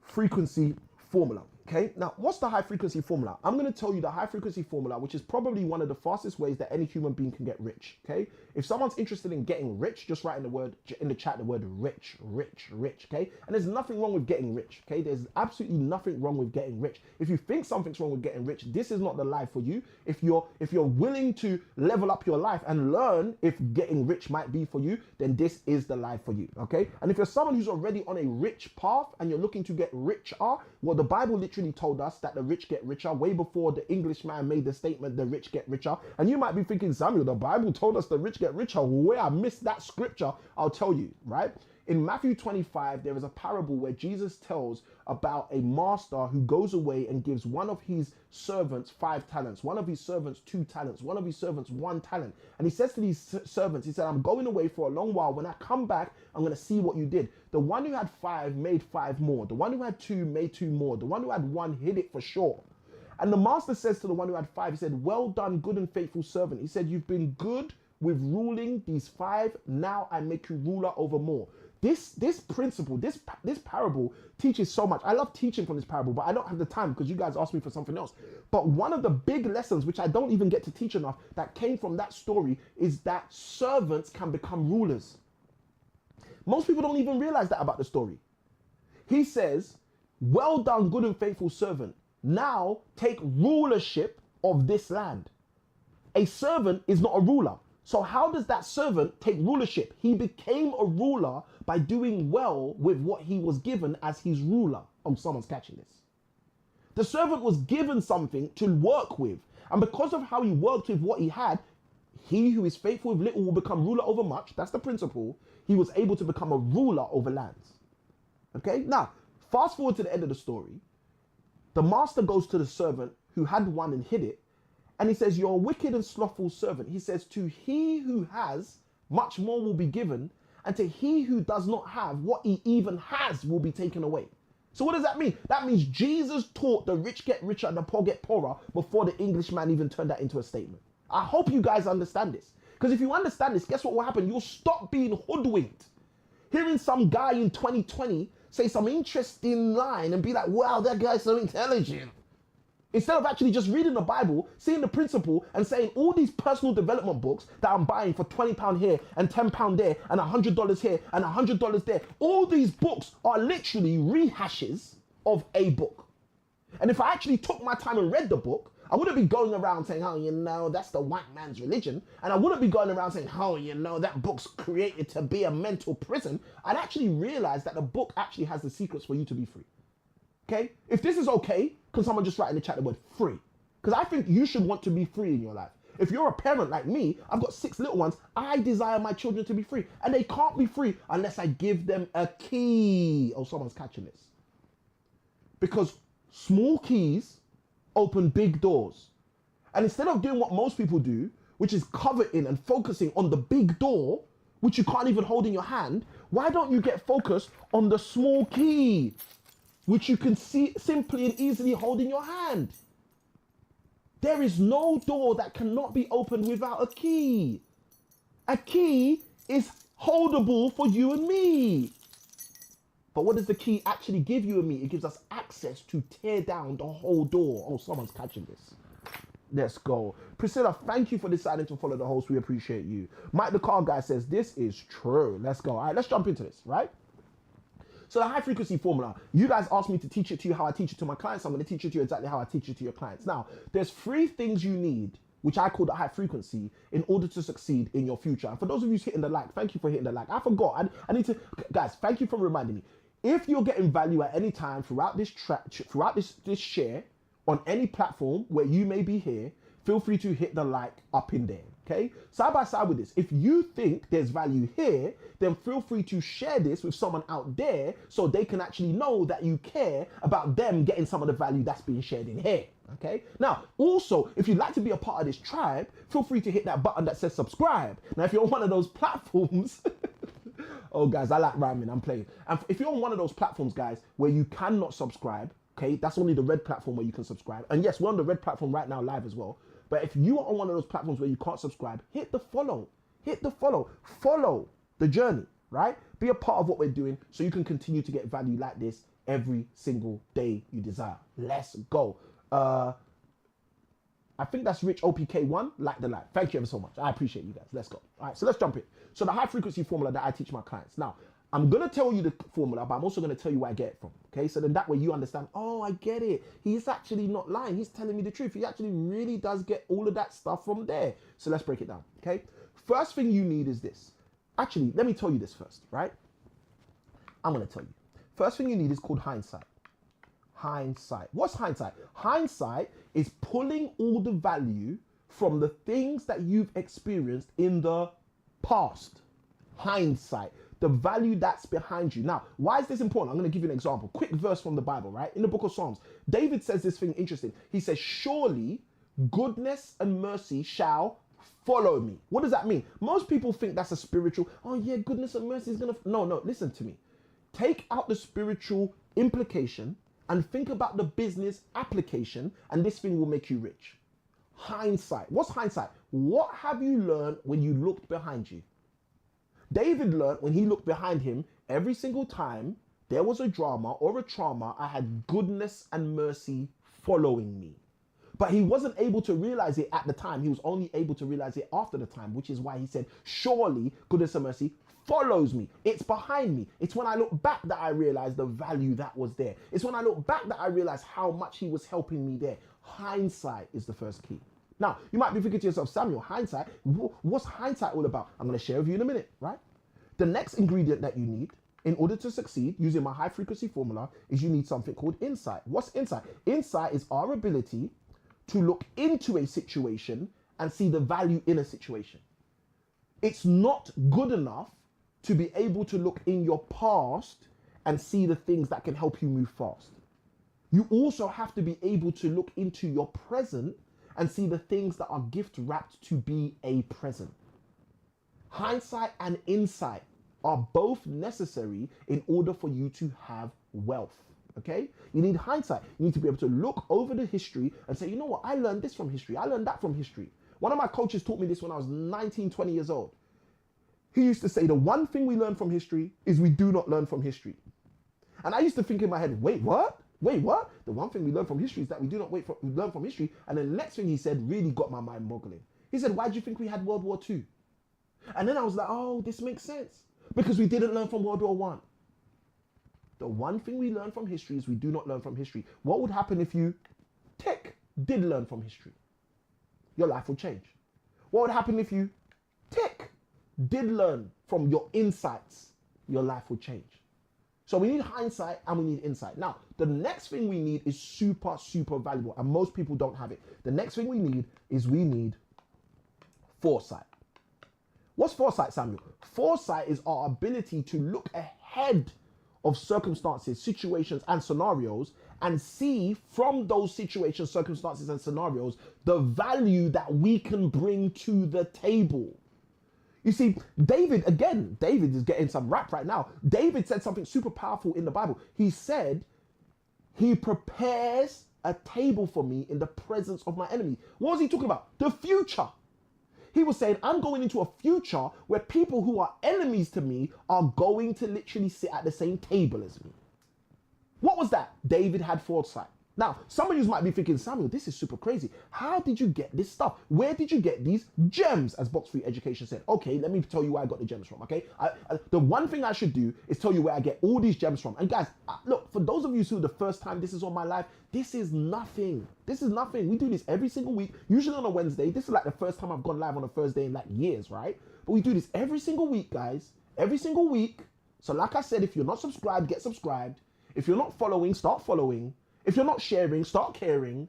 A: frequency formula. Okay, now what's the high frequency formula? I'm going to tell you the high frequency formula, which is probably one of the fastest ways that any human being can get rich. Okay, if someone's interested in getting rich, just write in the chat the word rich, rich, rich. Okay, and there's nothing wrong with getting rich. Okay, there's absolutely nothing wrong with getting rich. If you think something's wrong with getting rich, this is not the life for you. If you're willing to level up your life and learn if getting rich might be for you, then this is the life for you. Okay, and if you're someone who's already on a rich path and you're looking to get richer, well, the Bible literally told us that the rich get richer way before the Englishman made the statement, the rich get richer. And you might be thinking, Samuel, the Bible told us the rich get richer. Where I missed that scripture, I'll tell you, right? In Matthew 25, there is a parable where Jesus tells about a master who goes away and gives one of his servants 5 talents, one of his servants 2 talents, one of his servants 1 talent. And he says to these servants, he said, I'm going away for a long while. When I come back, I'm going to see what you did. The one who had 5 made 5 more. The one who had 2 made 2 more. The one who had 1 hid it for sure. And the master says to the one who had 5, he said, well done, good and faithful servant. He said, you've been good with ruling these 5. Now I make you ruler over more. This principle, this parable teaches so much. I love teaching from this parable, but I don't have the time because you guys asked me for something else. But one of the big lessons, which I don't even get to teach enough, that came from that story is that servants can become rulers. Most people don't even realize that about the story. He says, well done, good and faithful servant. Now take rulership of this land. A servant is not a ruler. So how does that servant take rulership? He became a ruler by doing well with what he was given as his ruler. Oh, someone's catching this. The servant was given something to work with. And because of how he worked with what he had, he who is faithful with little will become ruler over much. That's the principle. He was able to become a ruler over lands. Okay, now, fast forward to the end of the story. The master goes to the servant who had 1 and hid it. And he says, you're a wicked and slothful servant. He says, to he who has, much more will be given. And to he who does not have, what he even has will be taken away. So what does that mean? That means Jesus taught the rich get richer and the poor get poorer before the Englishman even turned that into a statement. I hope you guys understand this. Because if you understand this, guess what will happen? You'll stop being hoodwinked. Hearing some guy in 2020 say some interesting line and be like, wow, that guy's so intelligent. Instead of actually just reading the Bible, seeing the principle and saying all these personal development books that I'm buying for £20 here and £10 there and $100 here and $100 there, all these books are literally rehashes of a book. And if I actually took my time and read the book, I wouldn't be going around saying, oh, you know, that's the white man's religion. And I wouldn't be going around saying, oh, you know, that book's created to be a mental prison. I'd actually realize that the book actually has the secrets for you to be free. Okay? If this is okay, can someone just write in the chat the word free? Because I think you should want to be free in your life. If you're a parent like me, I've got 6 little ones, I desire my children to be free. And they can't be free unless I give them a key. Oh, someone's catching this. Because small keys open big doors. And instead of doing what most people do, which is coveting and focusing on the big door, which you can't even hold in your hand, why don't you get focused on the small key, which you can see simply and easily hold in your hand? There is no door that cannot be opened without a key. A key is holdable for you and me. But what does the key actually give you and me? It gives us access to tear down the whole door. Oh, someone's catching this. Let's go. Priscilla, thank you for deciding to follow the host. We appreciate you. Mike the car guy says, this is true. Let's go. All right, let's jump into this, right? So the high frequency formula, you guys asked me to teach it to you how I teach it to my clients. I'm going to teach it to you exactly how I teach it to your clients. Now, there's 3 things you need, which I call the high frequency, in order to succeed in your future. And for those of you hitting the like, thank you for hitting the like. I forgot. I need to, guys, thank you for reminding me. If you're getting value at any time throughout this this share on any platform where you may be here, feel free to hit the like up in there. Okay, side by side with this, if you think there's value here, then feel free to share this with someone out there so they can actually know that you care about them getting some of the value that's being shared in here. Okay, now also, if you'd like to be a part of this tribe, feel free to hit that button that says subscribe. Now, if you're on one of those platforms, Oh, guys, I like rhyming. I'm playing. And if you're on one of those platforms, guys, where you cannot subscribe, okay, that's only the red platform where you can subscribe. And yes, we're on the red platform right now live as well. But if you are on one of those platforms where you can't subscribe, hit the follow. Hit the follow. Follow the journey, right? Be a part of what we're doing so you can continue to get value like this every single day you desire. Let's go. I think that's Rich OPK1, like the light. Thank you ever so much. I appreciate you guys. Let's go. All right, so let's jump in. So the high frequency formula that I teach my clients. Now, I'm going to tell you the formula, but I'm also going to tell you where I get it from. Okay, so then that way you understand, oh, I get it. He's actually not lying. He's telling me the truth. He actually really does get all of that stuff from there. So let's break it down. Okay, first thing you need is this. Actually, let me tell you this first, right? I'm going to tell you. First thing you need is called hindsight. Hindsight. What's hindsight? Hindsight is pulling all the value from the things that you've experienced in the past. Hindsight. The value that's behind you. Now, why is this important? I'm going to give you an example. Quick verse from the Bible, right? In the book of Psalms, David says this thing interesting. He says, surely goodness and mercy shall follow me. What does that mean? Most people think that's a spiritual, oh yeah, goodness and mercy is going to, no, listen to me. Take out the spiritual implication and think about the business application, and this thing will make you rich. Hindsight. What's hindsight? What have you learned when you looked behind you? David learned when he looked behind him, every single time there was a drama or a trauma, I had goodness and mercy following me. But he wasn't able to realize it at the time. He was only able to realize it after the time, which is why he said, surely goodness and mercy follows me. It's behind me. It's when I look back that I realize the value that was there. It's when I look back that I realize how much he was helping me there. Hindsight is the first key. Now, you might be thinking to yourself, Samuel, hindsight, what's hindsight all about? I'm going to share with you in a minute, right? The next ingredient that you need in order to succeed using my high frequency formula is you need something called insight. What's insight? Insight is our ability to look into a situation and see the value in a situation. It's not good enough to be able to look in your past and see the things that can help you move fast. You also have to be able to look into your present and see the things that are gift wrapped to be a present. Hindsight and insight are both necessary in order for you to have wealth. Okay? You need hindsight. You need to be able to look over the history and say, you know what? I learned this from history. I learned that from history. One of my coaches taught me this when I was 19, 20 years old. He used to say the one thing we learn from history is we do not learn from history. And I used to think in my head, wait, what? Wait, what? The one thing we learn from history is that we do not learn from history. And the next thing he said really got my mind boggling. He said, why do you think we had World War II? And then I was like, oh, this makes sense. Because we didn't learn from World War I. The one thing we learn from history is we do not learn from history. What would happen if you did learn from history? Your life would change. What would happen if you did learn from your insights? Your life would change. So we need hindsight and we need insight. Now, the next thing we need is super, super valuable. And most people don't have it. The next thing we need is foresight. What's foresight, Samuel? Foresight is our ability to look ahead of circumstances, situations, and scenarios and see from those situations, circumstances, and scenarios the value that we can bring to the table. You see, David is getting some rap right now. David said something super powerful in the Bible. He said, he prepares a table for me in the presence of my enemy. What was he talking about? The future. He was saying, I'm going into a future where people who are enemies to me are going to literally sit at the same table as me. What was that? David had foresight. Now, some of you might be thinking, Samuel, this is super crazy. How did you get this stuff? Where did you get these gems, as Box Free Education said? Okay, let me tell you where I got the gems from, okay? The one thing I should do is tell you where I get all these gems from. And guys, look, for those of you who the first time this is on my live, this is nothing. This is nothing. We do this every single week, usually on a Wednesday. This is like the first time I've gone live on a Thursday in like years, right? But we do this every single week, guys. Every single week. So like I said, if you're not subscribed, get subscribed. If you're not following, start following. If you're not sharing, start caring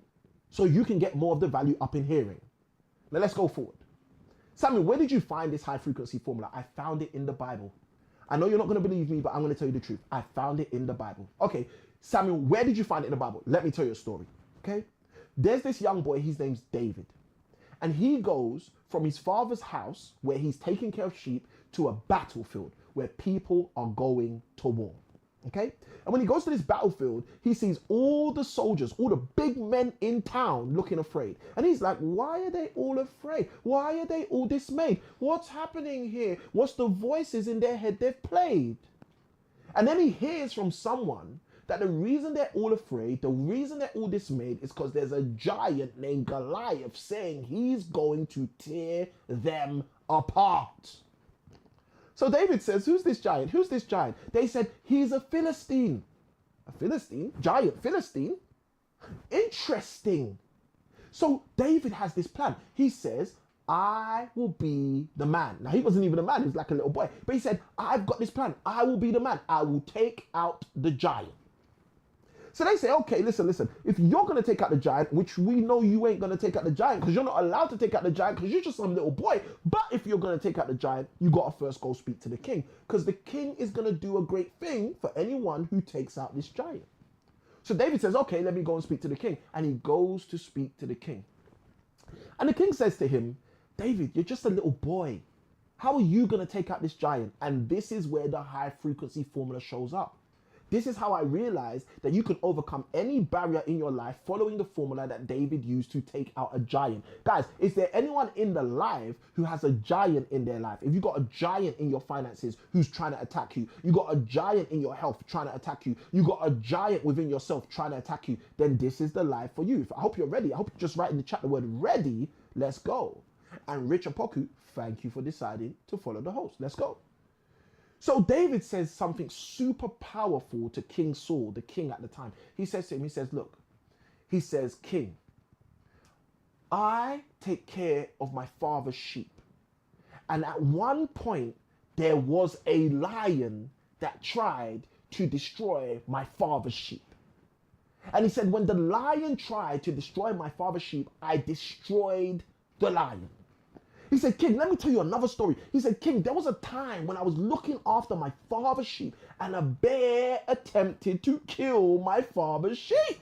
A: so you can get more of the value up in hearing. Now let's go forward. Samuel, where did you find this high frequency formula? I found it in the Bible. I know you're not going to believe me, but I'm going to tell you the truth. I found it in the Bible. Okay, Samuel, where did you find it in the Bible? Let me tell you a story, okay? There's this young boy, his name's David. And he goes from his father's house, where he's taking care of sheep, to a battlefield where people are going to war. Okay? And when he goes to this battlefield, he sees all the soldiers, all the big men in town looking afraid. And he's like, why are they all afraid? Why are they all dismayed? What's happening here? What's the voices in their head they've played? And then he hears from someone that the reason they're all afraid, the reason they're all dismayed is because there's a giant named Goliath saying he's going to tear them apart. So David says, who's this giant? Who's this giant? They said, he's a Philistine. A Philistine? Giant Philistine? Interesting. So David has this plan. He says, I will be the man. Now, he wasn't even a man. He was like a little boy. But he said, I've got this plan. I will be the man. I will take out the giant. So they say, okay, listen. If you're going to take out the giant, which we know you ain't going to take out the giant because you're not allowed to take out the giant because you're just some little boy. But if you're going to take out the giant, you got to first go speak to the king because the king is going to do a great thing for anyone who takes out this giant. So David says, okay, let me go and speak to the king. And he goes to speak to the king. And the king says to him, David, you're just a little boy. How are you going to take out this giant? And this is where the high frequency formula shows up. This is how I realized that you can overcome any barrier in your life following the formula that David used to take out a giant. Guys, is there anyone in the live who has a giant in their life? If you got a giant in your finances who's trying to attack you, you got a giant in your health trying to attack you, you got a giant within yourself trying to attack you, then this is the life for you. I hope you're ready. I hope you just write in the chat the word ready. Let's go. And Richard Poku, thank you for deciding to follow the host. Let's go. So David says something super powerful to King Saul, the king at the time. He says to him, he says, look, he says, King, I take care of my father's sheep. And at one point, there was a lion that tried to destroy my father's sheep. And he said, when the lion tried to destroy my father's sheep, I destroyed the lion. He said, King, let me tell you another story. He said, King, there was a time when I was looking after my father's sheep and a bear attempted to kill my father's sheep.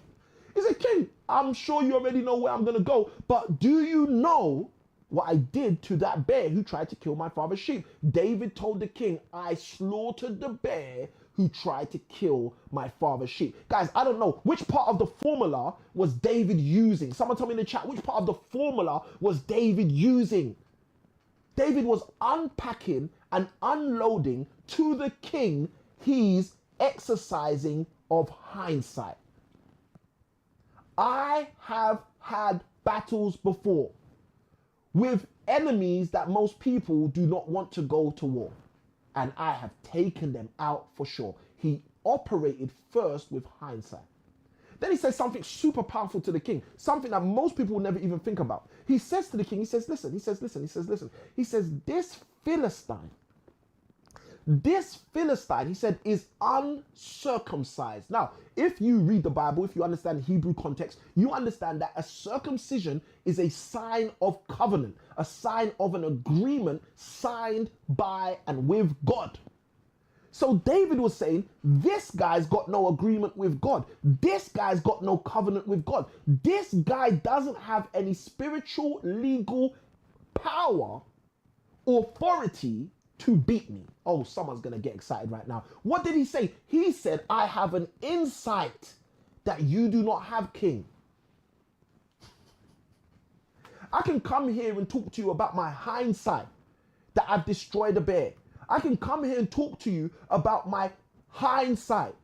A: He said, King, I'm sure you already know where I'm going to go, but do you know what I did to that bear who tried to kill my father's sheep? David told the king, I slaughtered the bear who tried to kill my father's sheep. Guys, I don't know which part of the formula was David using. Someone tell me in the chat, which part of the formula was David using? David was unpacking and unloading to the king his exercising of hindsight. I have had battles before with enemies that most people do not want to go to war. And I have taken them out for sure. He operated first with hindsight. Then he says something super powerful to the king, something that most people will never even think about. He says to the king, he says, listen. He says, this Philistine, he said, is uncircumcised. Now, if you read the Bible, if you understand Hebrew context, you understand that a circumcision is a sign of covenant, a sign of an agreement signed by and with God. So David was saying, this guy's got no agreement with God. This guy's got no covenant with God. This guy doesn't have any spiritual, legal power, authority to beat me. Oh, someone's going to get excited right now. What did he say? He said, I have an insight that you do not have, king. I can come here and talk to you about my hindsight that I've destroyed a bear. I can come here and talk to you about my hindsight